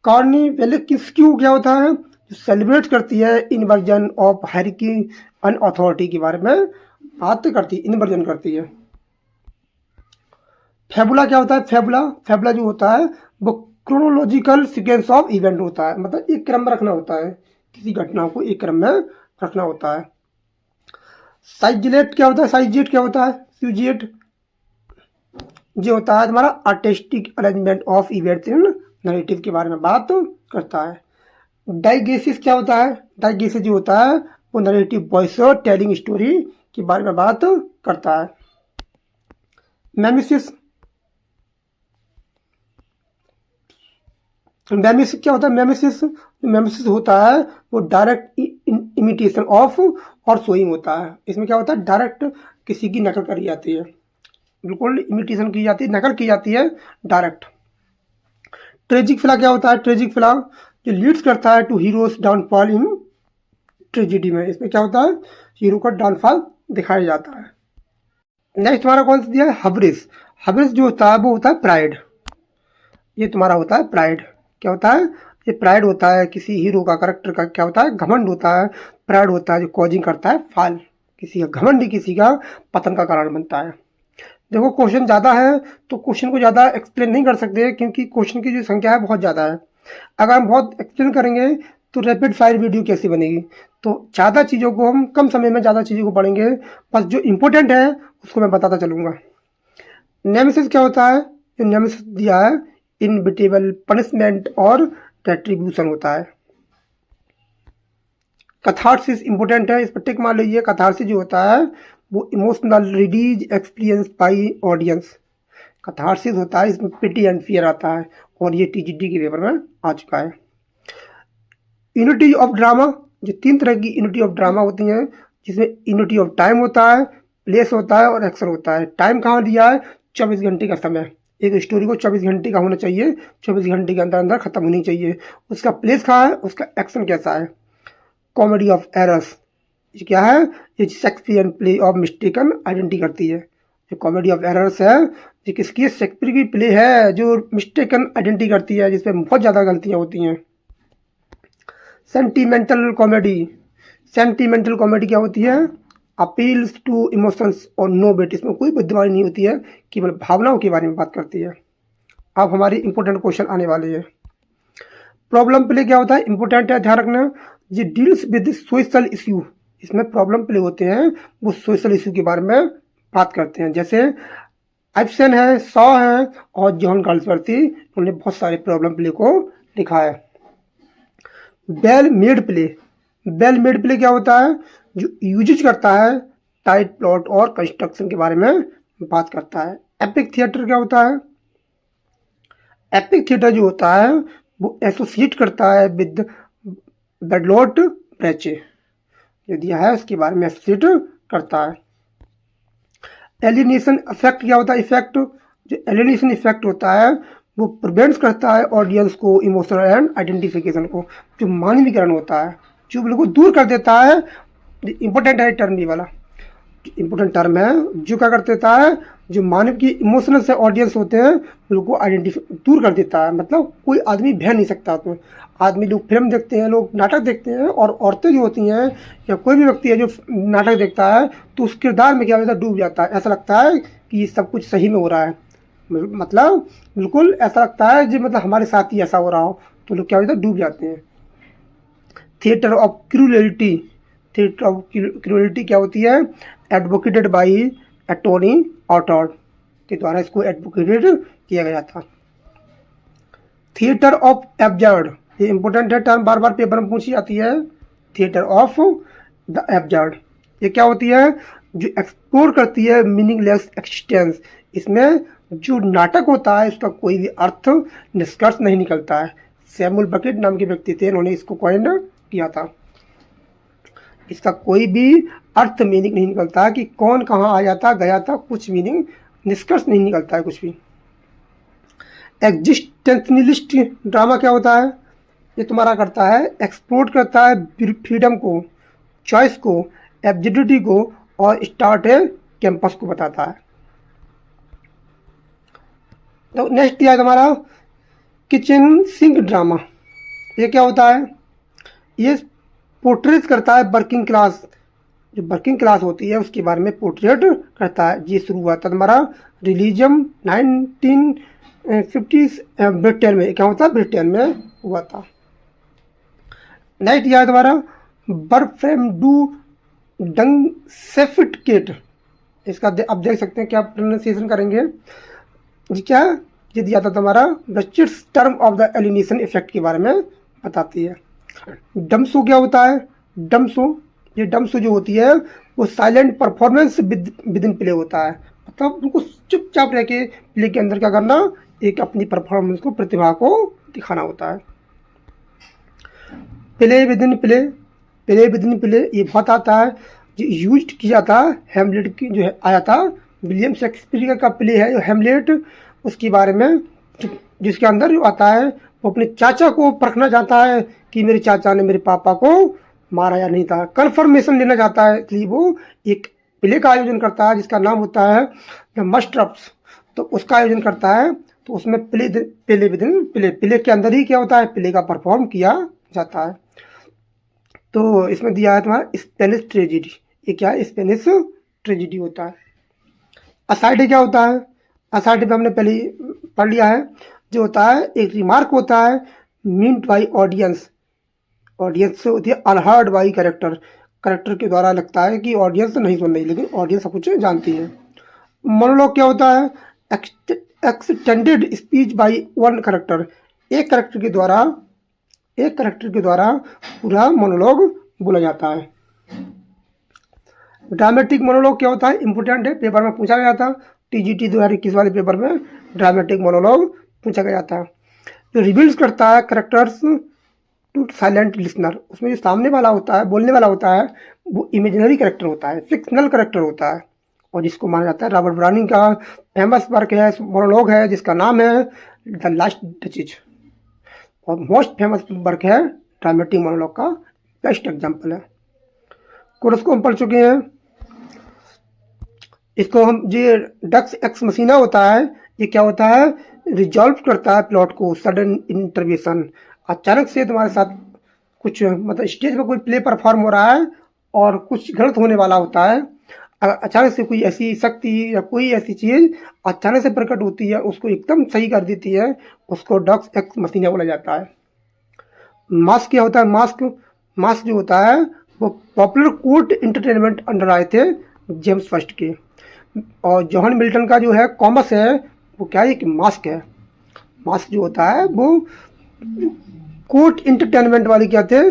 कार्निवेलिस्क्यू क्या होता है, जो सेलिब्रेट करती है inversion of hierarchy and authority के बारे में बात करती है, इन्वर्जन करती है। फेबुला क्या होता है, फेबुला जो होता है वो क्रोनोलॉजिकल सीक्वेंस ऑफ इवेंट होता है, मतलब एक क्रम में रखना होता है, किसी घटना को एक क्रम में रखना होता है। साइजेट क्या होता है, स्यूजेट जो होता है तुम्हारा artistic arrangement of events in narrative के बारे में बात करता है। डाइगेसिस क्या होता है, डाइगेसिस जो होता है वो नैरेटिव वॉइस और टेलिंग स्टोरी के बारे में बात करता है। मेमिसिस क्या होता है, मेमिसिस होता है वो डायरेक्ट इमिटेशन ऑफ और शोइंग होता है। इसमें क्या होता है, डायरेक्ट किसी की नकल करी जाती है, बिल्कुल इमिटेशन की जाती है, नकल की जाती है डायरेक्ट। ट्रेजिक फिला क्या होता है, ट्रेजिक फिला जो लीड्स करता है to hero's downfall in tragedy में। इसमें क्या होता है, हीरो का डाउनफॉल दिखाया जाता है। नेक्स्ट हमारा कौन सा दिया है, हब्रिस जो होता है वो होता है प्राइड। ये तुम्हारा होता है प्राइड, क्या होता है, ये प्राइड होता है किसी हीरो का, करेक्टर का क्या होता है, घमंड होता है। प्राइड होता है जो कॉजिंग करता है फॉल, किसी का घमंड ही किसी का पतन का कारण बनता है। देखो क्वेश्चन ज़्यादा है तो क्वेश्चन को ज़्यादा एक्सप्लेन नहीं कर सकते, क्योंकि क्वेश्चन की जो संख्या है बहुत ज़्यादा है। अगर हम बहुत एक्सप्लेन करेंगे तो रैपिड फायर वीडियो कैसी बनेगी। तो ज़्यादा चीज़ों को हम कम समय में ज़्यादा चीज़ों को पढ़ेंगे, बस जो इम्पोर्टेंट है उसको मैं बताता चलूँगा। नेमेसिस क्या होता है, जो नेमेसिस दिया है इनविटेबल पनिशमेंट और रेट्रीब्यूशन होता है। कैथार्सिस इंपॉर्टेंट है, इस पर टिक मार लीजिए। कैथार्सिस जो होता है वो emotional release experience by audience. Catharsis होता है, इसमें पिटी एंड फियर आता है, और ये टीजीटी के पेपर में आ चुका है। यूनिटी ऑफ ड्रामा, जो 3 तरह की यूनिटी ऑफ ड्रामा होती हैं, जिसमें यूनिटी ऑफ टाइम होता है, प्लेस होता है और एक्शन होता है। टाइम कहाँ दिया है, 24 घंटे का समय, एक स्टोरी को 24 घंटे का होना चाहिए, 24 घंटे के अंदर अंदर खत्म होनी चाहिए। उसका प्लेस कहाँ है, उसका एक्शन कैसा है। कॉमेडी ऑफ एरर्स, ये क्या है, ये Shakespearean play of mistaken identity करती है। जो कॉमेडी ऑफ एरर्स है, ये किसकी, शेक्सपियर की प्ले है जो मिस्टेकन आइडेंटिटी करती है, जिसमें बहुत ज़्यादा गलतियाँ होती हैं। सेंटिमेंटल कॉमेडी क्या होती है, अपील्स टू इमोशंस और नो बेट, इसमें कोई बुद्धिमानी नहीं होती है, केवल भावनाओं के बारे में बात करती है। अब हमारी इंपॉर्टेंट क्वेश्चन आने वाले हैं। प्रॉब्लम प्ले क्या होता है, इंपॉर्टेंट है, ध्यान रखना। ये डील्स विद सोशल इश्यू, इसमें प्रॉब्लम प्ले होते हैं वो सोशल इश्यू के बारे में बात करते हैं। जैसे एप्सन है, सॉ है और जॉन गाल्सवर्दी, उन्होंने बहुत सारे प्रॉब्लम प्ले को लिखा है। वेल मेड प्ले क्या होता है, जो यूज करता है टाइट प्लॉट और कंस्ट्रक्शन के बारे में बात करता है। एपिक थिएटर क्या होता है, एपिक थिएटर जो होता है वो एसोसिएट करता है विद बेडलोट ब्रेचे, जो दिया है उसके बारे में एसोसिएट करता है। एलिनेशन इफेक्ट क्या होता है, इफेक्ट जो एलिनेशन इफेक्ट होता है वो प्रिवेंट्स करता है ऑडियंस को इमोशनल एंड आइडेंटिफिकेशन को, जो मानवीकरण होता है, जो बिल्कुल दूर कर देता है। इंपॉर्टेंट है टर्म, ये वाला इंपॉर्टेंट टर्म है, जो क्या कर देता है, जो मानव की इमोशनल से ऑडियंस होते हैं बिल्कुल आइडेंटिफाई दूर कर देता है। मतलब कोई आदमी बह नहीं सकता उसमें। आदमी लोग फिल्म देखते हैं, लोग नाटक देखते हैं, और औरतें जो होती हैं या कोई भी व्यक्ति है जो नाटक देखता है तो उस किरदार में क्या होता है, डूब जाता है। ऐसा लगता है कि ये सब कुछ सही में हो रहा है, मतलब बिल्कुल ऐसा लगता है जो मतलब हमारे साथ ही ऐसा हो रहा हो, तो लोग क्या होता है, डूब जाते हैं। Theatre of cruelty, theatre of cruelty क्या होती है, एडवोकेटेड बाई एटोनी ऑटोर के द्वारा इसको एडवोकेटेड किया गया था। थिएटर ऑफ एब्जर्ड, ये इंपॉर्टेंट है टर्म, बार बार पेपर में पूछी जाती है। थिएटर ऑफ द एब्जर्ड, ये क्या होती है, जो एक्सप्लोर करती है मीनिंगलेस एक्सिस्टेंस। इसमें जो नाटक होता है उसका कोई भी अर्थ निष्कर्ष नहीं निकलता है। सैमुअल बकेट नाम के व्यक्ति थे, इन्होंने इसको कॉइन किया था। इसका कोई भी अर्थ मीनिंग नहीं निकलता कि कौन कहाँ आ जाता गया था, कुछ मीनिंग निष्कर्ष नहीं निकलता है कुछ भी। एग्जिस्टेंशनलिस्ट ड्रामा क्या होता है? ये तुम्हारा करता है, एक्सप्लोर करता है फ्रीडम को, चॉइस को, एब्सर्डिटी को और स्टार्ट है कैंपस को बताता है। तो नेक्स्ट दिया है तुम्हारा किचन सिंक ड्रामा। ये क्या होता है? ये पोर्ट्रेट करता है वर्किंग क्लास, जो वर्किंग क्लास होती है उसके बारे में पोर्ट्रेट करता है। ये शुरू हुआ था तुम्हारा रिलीजन 1950 ब्रिटेन में। क्या होता है? ब्रिटेन में हुआ था। नेक्स्ट दिया है तुम्हारा बर्फ्रेम डू डंग सेफिटकेट। इसका आप देख सकते हैं क्या प्रोनाउंसिएशन करेंगे। ये क्या? ये दिया था तुम्हारा Brecht's term of the alienation effect के बारे में बताती है। डम शो क्या होता है? डम शो, ये डम शो जो होती है वो silent performance with in play होता है। मतलब उनको चुपचाप रह के प्ले के अंदर क्या करना, एक अपनी परफॉर्मेंस को, प्रतिभा को दिखाना होता है। Play with in play, play with in play ये बहुत आता है, जो यूज किया था हेमलेट की, जो है आया था विलियम शेक्सपियर का प्ले है जो हेमलेट, उसके बारे में, जिसके अंदर जो आता है वो अपने चाचा को परखना चाहता है कि मेरे चाचा ने मेरे पापा को मारा या नहीं था, कन्फर्मेशन लेना चाहता है। इसलिए वो एक प्ले का आयोजन करता है जिसका नाम होता है द मस्टर्प्स। तो उसका आयोजन करता है, तो उसमें play with in play, play के अंदर ही क्या होता है, प्ले का परफॉर्म किया जाता है। तो इसमें दिया है तुम्हारा स्पेनिश ट्रेजिडी। ये क्या है? स्पेनिश ट्रेजिडी होता है। असाइड क्या होता है? असाइड पे हमने पहले पढ़ लिया है, जो होता है एक रिमार्क होता है मीन्ड बाई ऑडियंस, ऑडियंस से होती है अनहर्ड बाई कैरेक्टर, कैरेक्टर के द्वारा लगता है कि ऑडियंस नहीं सुन रही लेकिन ऑडियंस सब कुछ जानती है। मोनोलॉग क्या होता है? Extended speech by one character, एक कैरेक्टर के द्वारा पूरा मोनोलॉग बोला जाता है। ड्रामेटिक मोनोलॉग क्या होता है? इंपोर्टेंट है, पेपर में पूछा गया था, TGT 2021 वाले पेपर में ड्रामेटिक मोनोलॉग पूछा गया था। जो रिवील्स करता है कैरेक्टर्स टू साइलेंट लिसनर, उसमें जो सामने वाला होता है, बोलने वाला होता है, वो इमेजिनरी कैरेक्टर होता है, फिक्शनल कैरेक्टर होता है, और जिसको माना जाता है रॉबर्ट ब्राउनिंग का फेमस वर्क है, मोनोलॉग है, जिसका नाम है द लास्ट डचेज, और मोस्ट फेमस वर्क है ड्रामेटिक मोनोलॉग का, बेस्ट एग्जाम्पल है। कोर्स को हम पढ़ चुके हैं। इसको हम, ये डक्स एक्स मसीना होता है, ये क्या होता है? रिजॉल्व करता है प्लॉट को, सडन इंटरवेंशन, अचानक से तुम्हारे साथ कुछ, मतलब स्टेज पर कोई प्ले परफॉर्म हो रहा है और कुछ गलत होने वाला होता है, अचानक से कोई ऐसी शक्ति या कोई ऐसी चीज़ अचानक से प्रकट होती है, उसको एकदम सही कर देती है, उसको डक्स एक्स मसीना बोला जाता है। मास्क क्या होता है? मास्क जो होता है वो पॉपुलर कोर्ट एंटरटेनमेंट अंडर आए थे जेम्स फर्स्ट के, और जॉन मिल्टन का जो है कॉमस है, वो क्या है कि मास्क है। मास्क जो होता है वो कोर्ट एंटरटेनमेंट वाले क्या थे,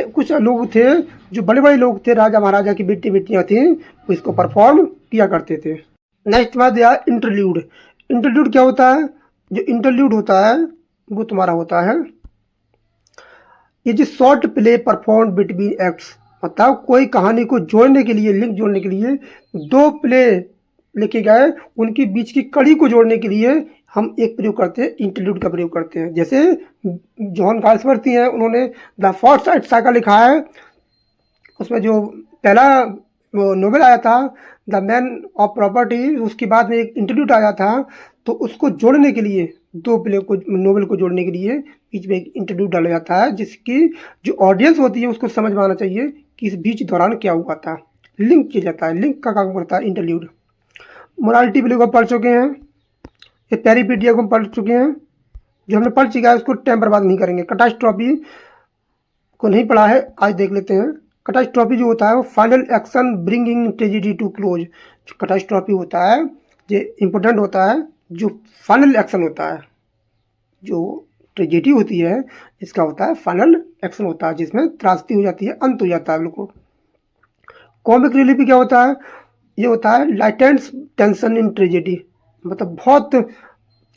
कुछ लोग थे जो बड़े बड़े लोग थे, राजा महाराजा की बेटी बेटियाँ थी, वो इसको परफॉर्म किया करते थे। नेक्स्ट बात दिया इंटरल्यूड। इंटरल्यूड क्या होता है? जो इंटरल्यूड होता है वो तुम्हारा होता है, ये जो short play perform between acts, मतलब कोई कहानी को जोड़ने के लिए, लिंक जोड़ने के लिए दो प्ले लेके गए, उनके बीच की कड़ी को जोड़ने के लिए हम एक प्रयोग करते हैं, इंटरल्यूड का प्रयोग करते हैं। जैसे जॉन गाल्सवर्दी हैं, उन्होंने द फोर्थ साइड साइकिल लिखा है, उसमें जो पहला वो नोवेल आया था द मैन ऑफ प्रॉपर्टी, उसके बाद में एक इंटरल्यूड आया था, तो उसको जोड़ने के लिए, दो प्ले को, नोवेल को जोड़ने के लिए बीच में एक इंटरल्यूड डाला जाता है, जिसकी जो ऑडियंस होती है उसको समझ में आना चाहिए कि इस बीच दौरान क्या हुआ था, लिंक किया जाता है, लिंक का काम करता है इंटरल्यूड। मोरालिटी प्ले को पढ़ चुके हैं, ये पेरिपेटिया को पढ़ चुके हैं, जो हमने पढ़ चुका है उसको टाइम बर्बाद नहीं करेंगे। कैटास्ट्रॉफी को नहीं पढ़ा है, आज देख लेते हैं। कैटास्ट्रॉफी जो होता है वो final action bringing tragedy to close. जो कैटास्ट्रॉफी होता है ये इम्पोर्टेंट होता है, जो फाइनल एक्शन होता है, जो ट्रेजेडी होती है इसका होता है फाइनल एक्शन होता है, जिसमें त्रासदी हो जाती है, अंत हो जाता है बिल्कुल। कॉमिक रिलीफ क्या होता है? ये होता है लाइटेंट टेंशन इन ट्रेजेडी, मतलब बहुत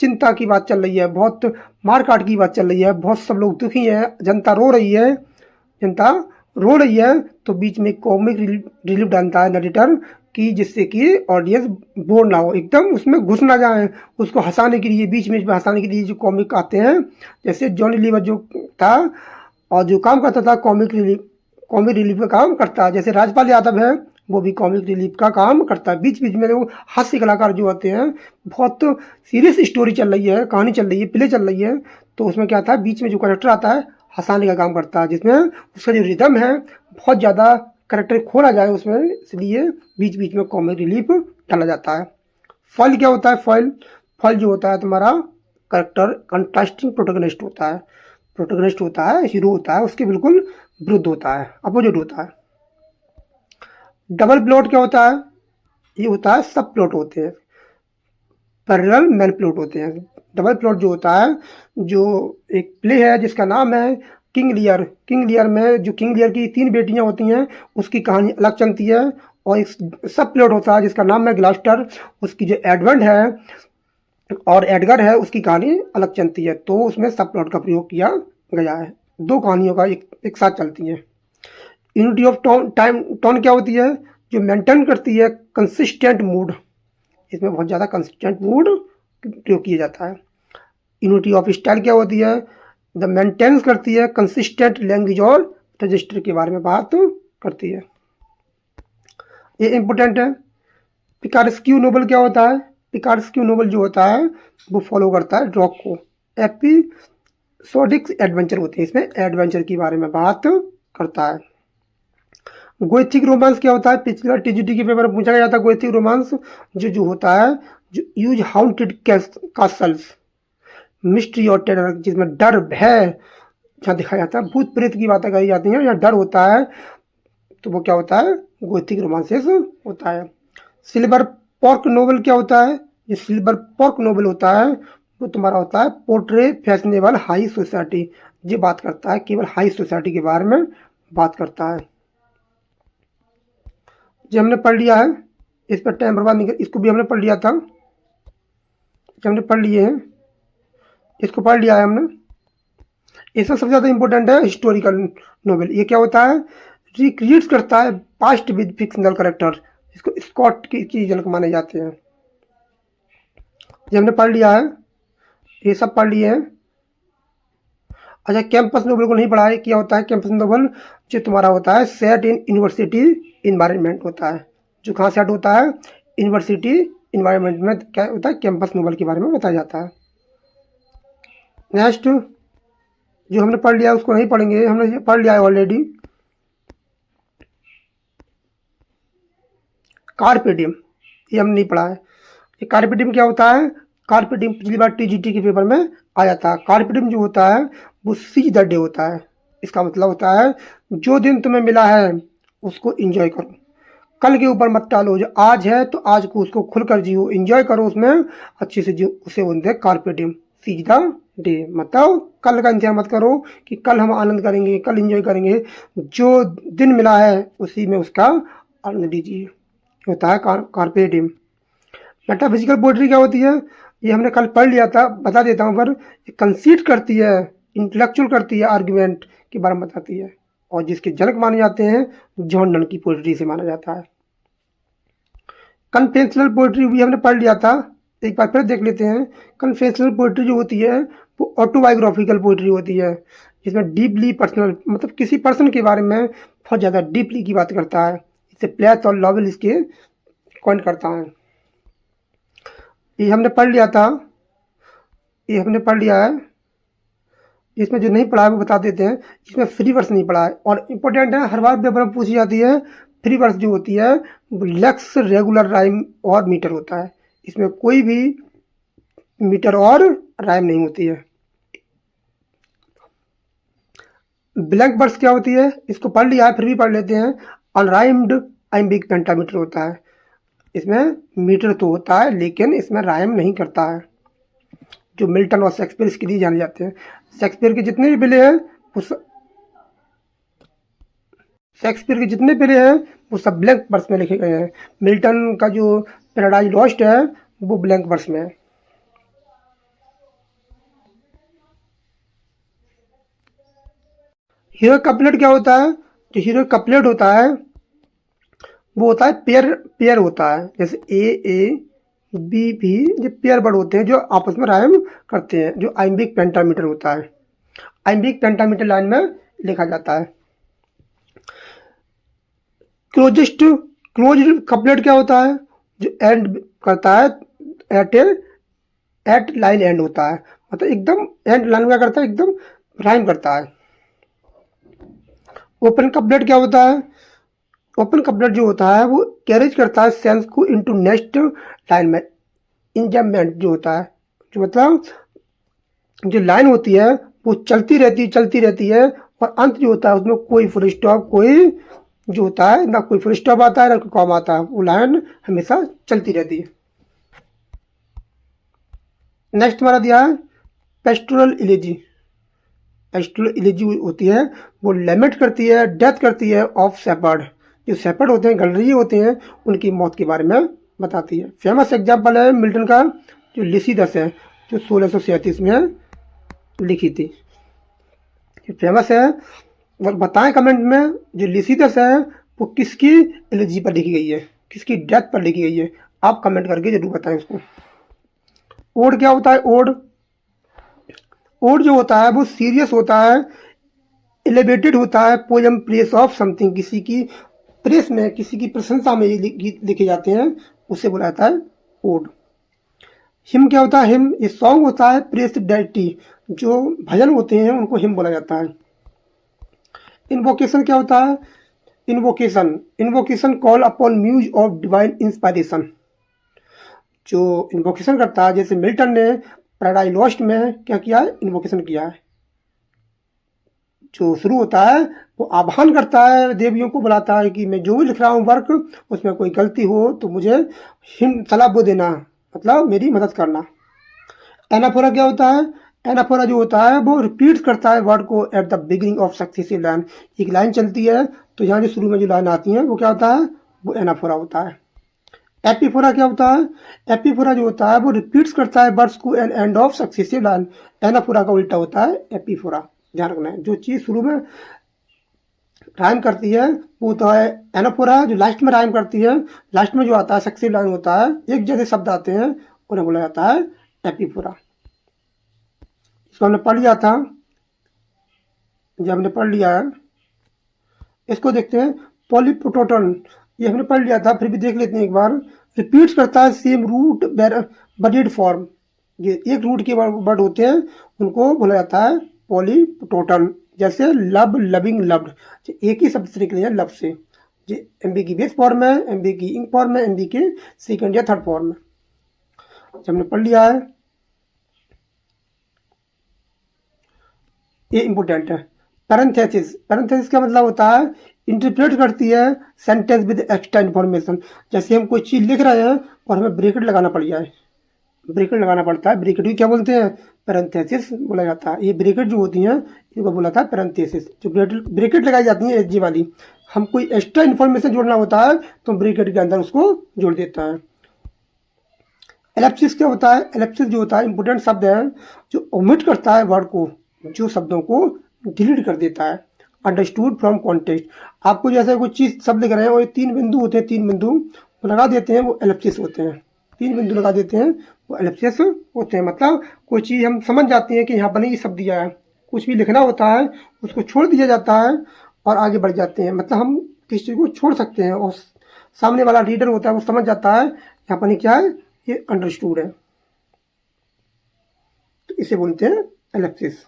चिंता की बात चल रही है, बहुत मार-काट की बात चल रही है, बहुत सब लोग दुखी हैं, जनता रो रही है, जनता रो रही है, तो बीच में कॉमिक रिलीफ डालता है नरेटर कि जिससे कि ऑडियंस बोर ना हो, एकदम उसमें घुस ना जाए, उसको हँसाने के लिए बीच में हँसाने के लिए जो कॉमिक आते हैं, जैसे जॉनी लीवर जो था और जो काम करता था कॉमिक रिलीफ का काम करता है, जैसे राजपाल यादव है वो भी कॉमिक रिलीफ का काम करता है। बीच बीच में वो हास्य कलाकार जो होते हैं, बहुत सीरियस स्टोरी चल रही है, कहानी चल रही है, प्ले चल रही है, तो उसमें क्या था बीच में जो कैरेक्टर आता है हंसाने का काम करता है, जिसमें उसका जो रिदम है बहुत ज़्यादा कैरेक्टर खो ना जाए उसमें, इसलिए बीच बीच में कॉमिक रिलीफ डाला जाता है। फॉइल क्या होता है? फॉइल जो होता है तुम्हारा कैरेक्टर कंट्रास्टिंग प्रोटोगनिस्ट होता है। प्रोटोगनिस्ट होता है, हीरो होता है, उसके बिल्कुल विरुद्ध होता है, अपोजिट होता है। डबल प्लॉट क्या होता है? ये होता है सब प्लॉट होते हैं, पैरेलल मेन प्लॉट होते हैं। डबल प्लॉट जो होता है, जो एक प्ले है जिसका नाम है किंग लियर। किंग लियर में जो किंग लियर की 3 बेटियां होती हैं उसकी कहानी अलग चलती है, और एक सब प्लॉट होता है जिसका नाम है ग्लास्टर, उसकी जो एडवेंट है और एडगर है उसकी कहानी अलग चलती है, तो उसमें सब प्लॉट का प्रयोग किया गया है। 2 कहानियों का एक साथ चलती है। यूनिटी ऑफ टोन क्या होती है? जो मेंटेन करती है कंसिस्टेंट मूड, इसमें बहुत ज़्यादा कंसिस्टेंट मूड प्रयोग किया जाता है। यूनिटी ऑफ स्टाइल क्या होती है? द मेंटेन्स करती है कंसिस्टेंट लैंग्वेज और रजिस्टर के बारे में बात करती है, ये इंपॉर्टेंट है। पिकारेस्क्यू नोबल क्या होता है? पिकारेस्क्यू नोबल जो होता है वो फॉलो करता है ड्रॉक को। एपिसोडिक एडवेंचर होते हैं, इसमें एडवेंचर के बारे में बात करता है। गोएथिक रोमांस क्या होता है? पिछला टीजीटी के पेपर में पूछा गया था। गोएथिक रोमांस जो होता है, जो यूज हाउंटेड कासल्स, मिस्ट्री और टेरर, जिसमें डर भय जहाँ दिखाया जाता है, भूत प्रेत की बातें कही जाती हैं या डर होता है, तो वो क्या होता है? गोएथिक रोमांसेस होता है। सिल्वर पॉर्क नोवेल क्या होता है? ये सिल्वर पॉर्क नोवेल होता है वो तुम्हारा होता है पोर्ट्रे फैशनेबल हाई सोसाइटी, ये बात करता है केवल हाई सोसाइटी के बारे में बात करता है। जो हमने पढ़ लिया है, इस पर टाइम बर्बाद नहीं कर, इसको भी हमने पढ़ लिया था, जो हमने पढ़ लिए हैं इसको पढ़ लिया है हमने। इसमें सबसे ज़्यादा इंपॉर्टेंट है हिस्टोरिकल नोवेल। ये क्या होता है? रिक्रिएट करता है पास्ट विद फिक्शनल करेक्टर, इसको स्कॉट की जनक माने जाते हैं। ये हमने पढ़ लिया है, ये सब पढ़ लिए हैं। अच्छा, कैंपस नोवेल को नहीं पढ़ा है। क्या होता है कैंपस नोवेल? जो तुम्हारा होता है सेट इन यूनिवर्सिटी इन्वायरमेंट होता है, जो कहाँ सेट होता है? यूनिवर्सिटी इन्वायरमेंट में क्या होता है? कैंपस नोवेल के बारे में बताया जाता है। नेक्स्ट जो हमने पढ़ लिया उसको नहीं पढ़ेंगे, हमने पढ़ लिया है ऑलरेडी। कार्पे डिम, ये हमने नहीं पढ़ा है। ये कार्पे डिम क्या होता है? कार्पे डिम पिछली बार टीजीटी के पेपर में आया था। कार्पे डिम जो होता है वो सीज द डे होता है। इसका मतलब होता है जो दिन तुम्हें मिला है उसको एंजॉय करो, कल के ऊपर मत टालो, जो आज है तो आज को उसको खुलकर जियो, एंजॉय करो उसमें अच्छे से जियो, उसे बोलते हैं carpe diem, seize the day. मतलब कल का इंतजार मत करो कि कल हम आनंद करेंगे, कल एंजॉय करेंगे, जो दिन मिला है उसी में उसका आनंद लीजिए, होता है कार्पे डिम। मेटाफिजिकल पोएट्री क्या होती है? ये हमने कल पढ़ लिया था, बता देता हूँ, पर कंसीड करती है, इंटेलेक्चुअल करती है, आर्ग्यूमेंट के बारे में बताती है, और जिसके जनक माने जाते हैं जॉन डन की पोएट्री से माना जाता है। कन्वेंशनल पोएट्री भी हमने पढ़ लिया था, एक बार फिर देख लेते हैं। कन्वेंशनल पोएट्री जो होती है वो ऑटोबायोग्राफिकल पोएट्री होती है, जिसमें डीपली पर्सनल, मतलब किसी पर्सन के बारे में बहुत ज़्यादा डीपली की बात करता है। इसे प्लेथ और लॉवेल इसके कॉइंट करता है। ये हमने पढ़ लिया था, ये हमने पढ़ लिया है। इसमें जो नहीं पढ़ा है वो बता देते हैं। इसमें फ्री वर्स नहीं पढ़ा है, और इम्पोर्टेंट है, हर बार पेपर में पूछी जाती है। फ्री वर्स जो होती है वो लेक्स, रेगुलर राइम और मीटर होता है, इसमें कोई भी मीटर और राइम नहीं होती है। ब्लैंक वर्स क्या होती है? इसको पढ़ लिया है फिर भी पढ़ लेते हैं। अनराइम्ड आइम्बिक पेंटामीटर होता है, इसमें मीटर तो होता है लेकिन इसमें राइम नहीं करता है, जो मिल्टन और शेक्सपियर इसके लिए जाने जाते हैं। शेक्सपियर के जितने भी प्ले हैं शेक्सपियर के जितने प्ले हैं वो सब ब्लैंक वर्स में लिखे गए हैं। मिल्टन का जो पैराडाइज लॉस्ट है वो ब्लैंक वर्स में है। हीरो कपलेट क्या होता है? जो हीरो कपलेट होता है वो होता है पेयर पेयर होता है। जैसे ए बी भी, ये पेयर वर्ड होते हैं जो आपस में राइम करते हैं, जो आइम्बिक पेंटामीटर होता है। आइम्बिक पेंटामीटर लाइन में लिखा जाता है। क्लोजेस्ट क्लोज्ड कपलेट क्या होता है? जो एंड करता है एट एट लाइन एंड होता है, मतलब एकदम एंड लाइन क्या करता है, एकदम राइम करता है। ओपन कपलेट क्या होता है? ओपन कपलेट जो होता है वो कैरेज करता है सेंस को इनटू नेक्स्ट लाइन में। इंजमेंट जो होता है, जो मतलब जो लाइन होती है वो चलती रहती है, और अंत जो होता है उसमें कोई फुल स्टॉप, कोई जो होता है ना कोई फुल स्टॉप आता है ना कोई कॉमा आता है, वो लाइन हमेशा चलती रहती है। नेक्स्ट हमारा दिया है पेस्टोरल इलेजी। पेस्टोरल इलेजी होती है वो लेमेंट करती है, डेथ करती है ऑफ शेपर्ड। जो शेपर्ड होते हैं, गलरिये होते हैं, उनकी मौत के बारे में बताती है। फेमस एग्जाम्पल है मिल्टन का जो लिसिदस है, जो 1637 में लिखी थी, फेमस है। और बताएं कमेंट में जो लिसिदस है वो किसकी एलिजी पर लिखी गई है, किसकी डेथ पर लिखी गई है, आप कमेंट करके जरूर बताएं उसको। ओड क्या होता है? ओड ओड जो होता है वो सीरियस होता है, एलिवेटेड होता है, पोएम प्रेस ऑफ समथिंग, किसी की प्रेस में, किसी की प्रशंसा में लिखे जाते हैं, उसे बोला जाता है ओड। हिम क्या होता है? हिम ये सॉन्ग होता है प्रेस डेटी, जो भजन होते हैं उनको हिम बोला जाता है। इन्वोकेशन क्या होता है? Invocation call upon muse of divine inspiration. जो इन्वोकेशन करता है, जैसे मिल्टन ने पैराडाइज लॉस्ट में क्या किया है? इन्वोकेशन किया है। जो शुरू होता है वो आह्वान करता है, देवियों को बुलाता है कि मैं जो भी लिख रहा हूँ वर्क, उसमें कोई गलती हो तो मुझे हिंट सलाह वो देना, मतलब मेरी मदद करना। एनाफोरा क्या होता है? एनाफोरा जो होता है वो रिपीट करता है वर्ड को at the beginning of successive line. एक लाइन चलती है तो यहाँ जो शुरू में जो लाइन आती है वो क्या होता है? वो एनाफोरा होता है। एपीफोरा क्या होता है? एपीफोरा जो होता है वो रिपीट्स करता है वर्ड्स को an end of successive line. Anaphora का उल्टा होता है एपीफोरा। ध्यान रखना है, जो चीज़ शुरू में राइम करती है वो तो है एनाफोरा, जो लास्ट में राइम करती है, लास्ट में जो आता है सक्सेसिव लाइन होता है, एक जैसे शब्द आते हैं, उन्हें बोला जाता है एपीफोरा। इसको हमने पढ़ लिया था, जब हमने पढ़ लिया है इसको देखते हैं। पॉलीपोटोटन, ये हमने पढ़ लिया था, फिर भी देख लेते हैं एक बार। रिपीट्स करता है सेम रूट बडेड फॉर्म। ये एक रूट के वर्ड होते हैं, उनको बोला जाता है पॉलीपोटोटन। जैसे लब, लविंग, लव्ड, एक ही शब्द से निकले हैं लब से। ये एमबी की बेस फॉर्म है, एमबी की इंक फॉर्म है, एमबी के सेकंड या थर्ड फॉर्म है। हमने पढ़ लिया है, ये इंपॉर्टेंट है। पैरेंथेसिस, पैरेंथेसिस का मतलब होता है इंटरप्रेट करती है सेंटेंस विद एक्स्ट्रा इन्फॉर्मेशन। जैसे हम कोई चीज़ लिख रहे हैं और हमें ब्रैकेट लगाना पड़ जाए, ब्रैकेट लगाना पड़ता है, ब्रैकेट भी क्या बोलते हैं? पैरेंथेसिस बोला जाता है। ये ब्रैकेट जो होती हैं इनको बोला था पैरेंथेसिस। जो ब्रैकेट लगाई जाती है एचजी वाली, हम कोई एक्स्ट्रा इन्फॉर्मेशन जोड़ना होता है तो ब्रैकेट के अंदर उसको जोड़ देता है। एलिप्सिस क्या होता है? एलिप्सिस जो होता है इंपोर्टेंट शब्द है, जो ओमिट करता है वर्ड को, जो शब्दों को डिलीट कर देता है। अंडरस्टूड फ्रॉम कॉन्टेक्स्ट, आपको जैसे कोई चीज़ शब्द लिख रहे हैं और 3 बिंदु होते हैं, 3 बिंदु लगा देते हैं, वो एलिप्सिस होते हैं। 3 बिंदु लगा देते हैं वो एलिप्सिस होते हैं। मतलब कोई चीज़ हम समझ जाते हैं कि यहाँ पर ये शब्द दिया है, कुछ भी लिखना होता है उसको छोड़ दिया जाता है और आगे बढ़ जाते हैं। मतलब हम किसी चीज़ को छोड़ सकते हैं और सामने वाला रीडर होता है वो समझ जाता है यहाँ पर क्या है, ये अंडरस्टूड है, तो इसे बोलते हैं एलिप्सिस।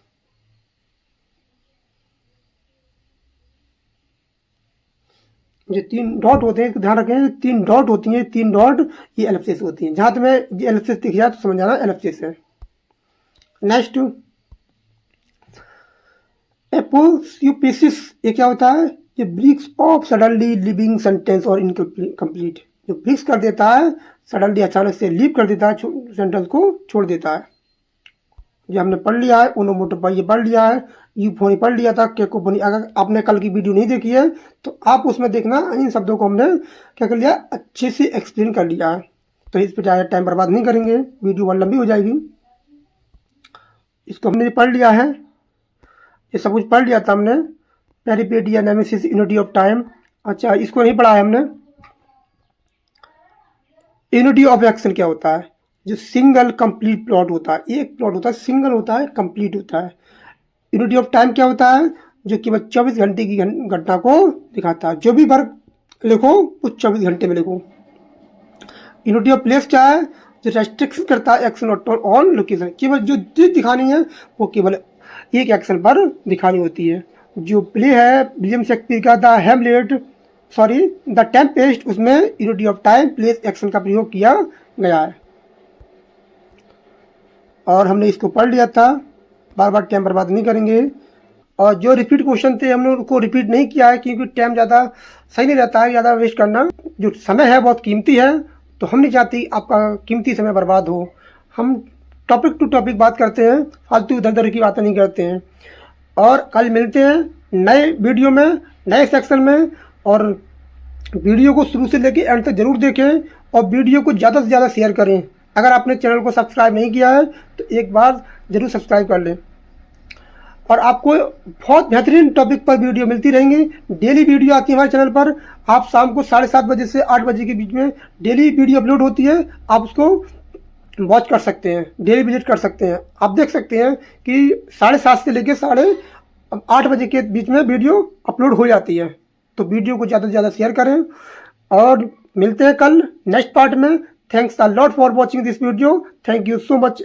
जो 3 डॉट होते हैं, ध्यान रखें, 3 डॉट होती हैं, 3 डॉट ये एलिप्सिस होती हैं। जहाँ तुम्हें ये एलिप्सिस दिख जाए तो समझ जाना एलिप्सिस है। नेक्स्ट एपोसियोपेसिस, ये क्या होता है? ये breaks off suddenly leaving sentence और इनकम्प्लीट, जो ब्रेक्स कर देता है, सडनली अचानक से लीव कर देता है, सेंटेंस को छोड़ देता है। ये हमने पढ़ लिया है। ओनोमोटोपा ये पढ़ लिया है, यूफोनी पढ़ लिया था, केकोफोनी। अगर आपने कल की वीडियो नहीं देखी है तो आप उसमें देखना, इन शब्दों को हमने क्या कर लिया, अच्छे से एक्सप्लेन कर लिया है। तो इस पर ज़्यादा टाइम बर्बाद नहीं करेंगे, वीडियो बहुत लंबी हो जाएगी। इसको हमने पढ़ लिया है, ये सब कुछ पढ़ लिया था हमने, पेरिपेटी एनालिसिस यूनिटी ऑफ टाइम। अच्छा, इसको नहीं पढ़ा है हमने। यूनिटी ऑफ एक्शन क्या होता है? जो सिंगल कंप्लीट प्लॉट होता है, एक प्लॉट होता है, सिंगल होता है, कंप्लीट होता है। यूनिटी ऑफ टाइम क्या होता है? जो केवल 24 घंटे की घटना को दिखाता है। जो भी वर्क लिखो उस 24 घंटे में लिखो। यूनिटी ऑफ प्लेस क्या है? जो रेस्ट्रिक्शन करता है एक्शन ऑन लोकेशन। केवल जो चीज दिखानी है वो केवल एक एक्शन पर दिखानी होती है। जो प्ले है विलियम शेक्सपियर का द टेम्पेस्ट, उसमें unity of time place action का प्रयोग किया गया है। और हमने इसको पढ़ लिया था, बार बार टाइम बर्बाद नहीं करेंगे। और जो रिपीट क्वेश्चन थे हमने उनको रिपीट नहीं किया है, क्योंकि टाइम ज़्यादा सही नहीं रहता है, ज़्यादा वेस्ट करना। जो समय है बहुत कीमती है, तो हम नहीं चाहती आपका कीमती समय बर्बाद हो। हम टॉपिक टू टॉपिक बात करते हैं, फालतू इधर उधर की बातें नहीं करते हैं। और कल मिलते हैं नए वीडियो में, नए सेक्शन में। और वीडियो को शुरू से लेकर एंड तक जरूर देखें, और वीडियो को ज़्यादा से ज़्यादा शेयर करें। अगर आपने चैनल को सब्सक्राइब नहीं किया है तो एक बार ज़रूर सब्सक्राइब कर लें। और आपको बहुत बेहतरीन टॉपिक पर वीडियो मिलती रहेंगी। डेली वीडियो आती है हमारे चैनल पर। आप शाम को 7:30 बजे से 8 बजे के बीच में डेली वीडियो अपलोड होती है। आप उसको वॉच कर सकते हैं, डेली विजिट कर सकते हैं। आप देख सकते हैं कि 7:30 से लेकर 8:30 बजे के बीच में वीडियो अपलोड हो जाती है। तो वीडियो को ज़्यादा से ज़्यादा शेयर करें, और मिलते हैं कल नेक्स्ट पार्ट में। Thanks a lot for watching this video. Thank you so much.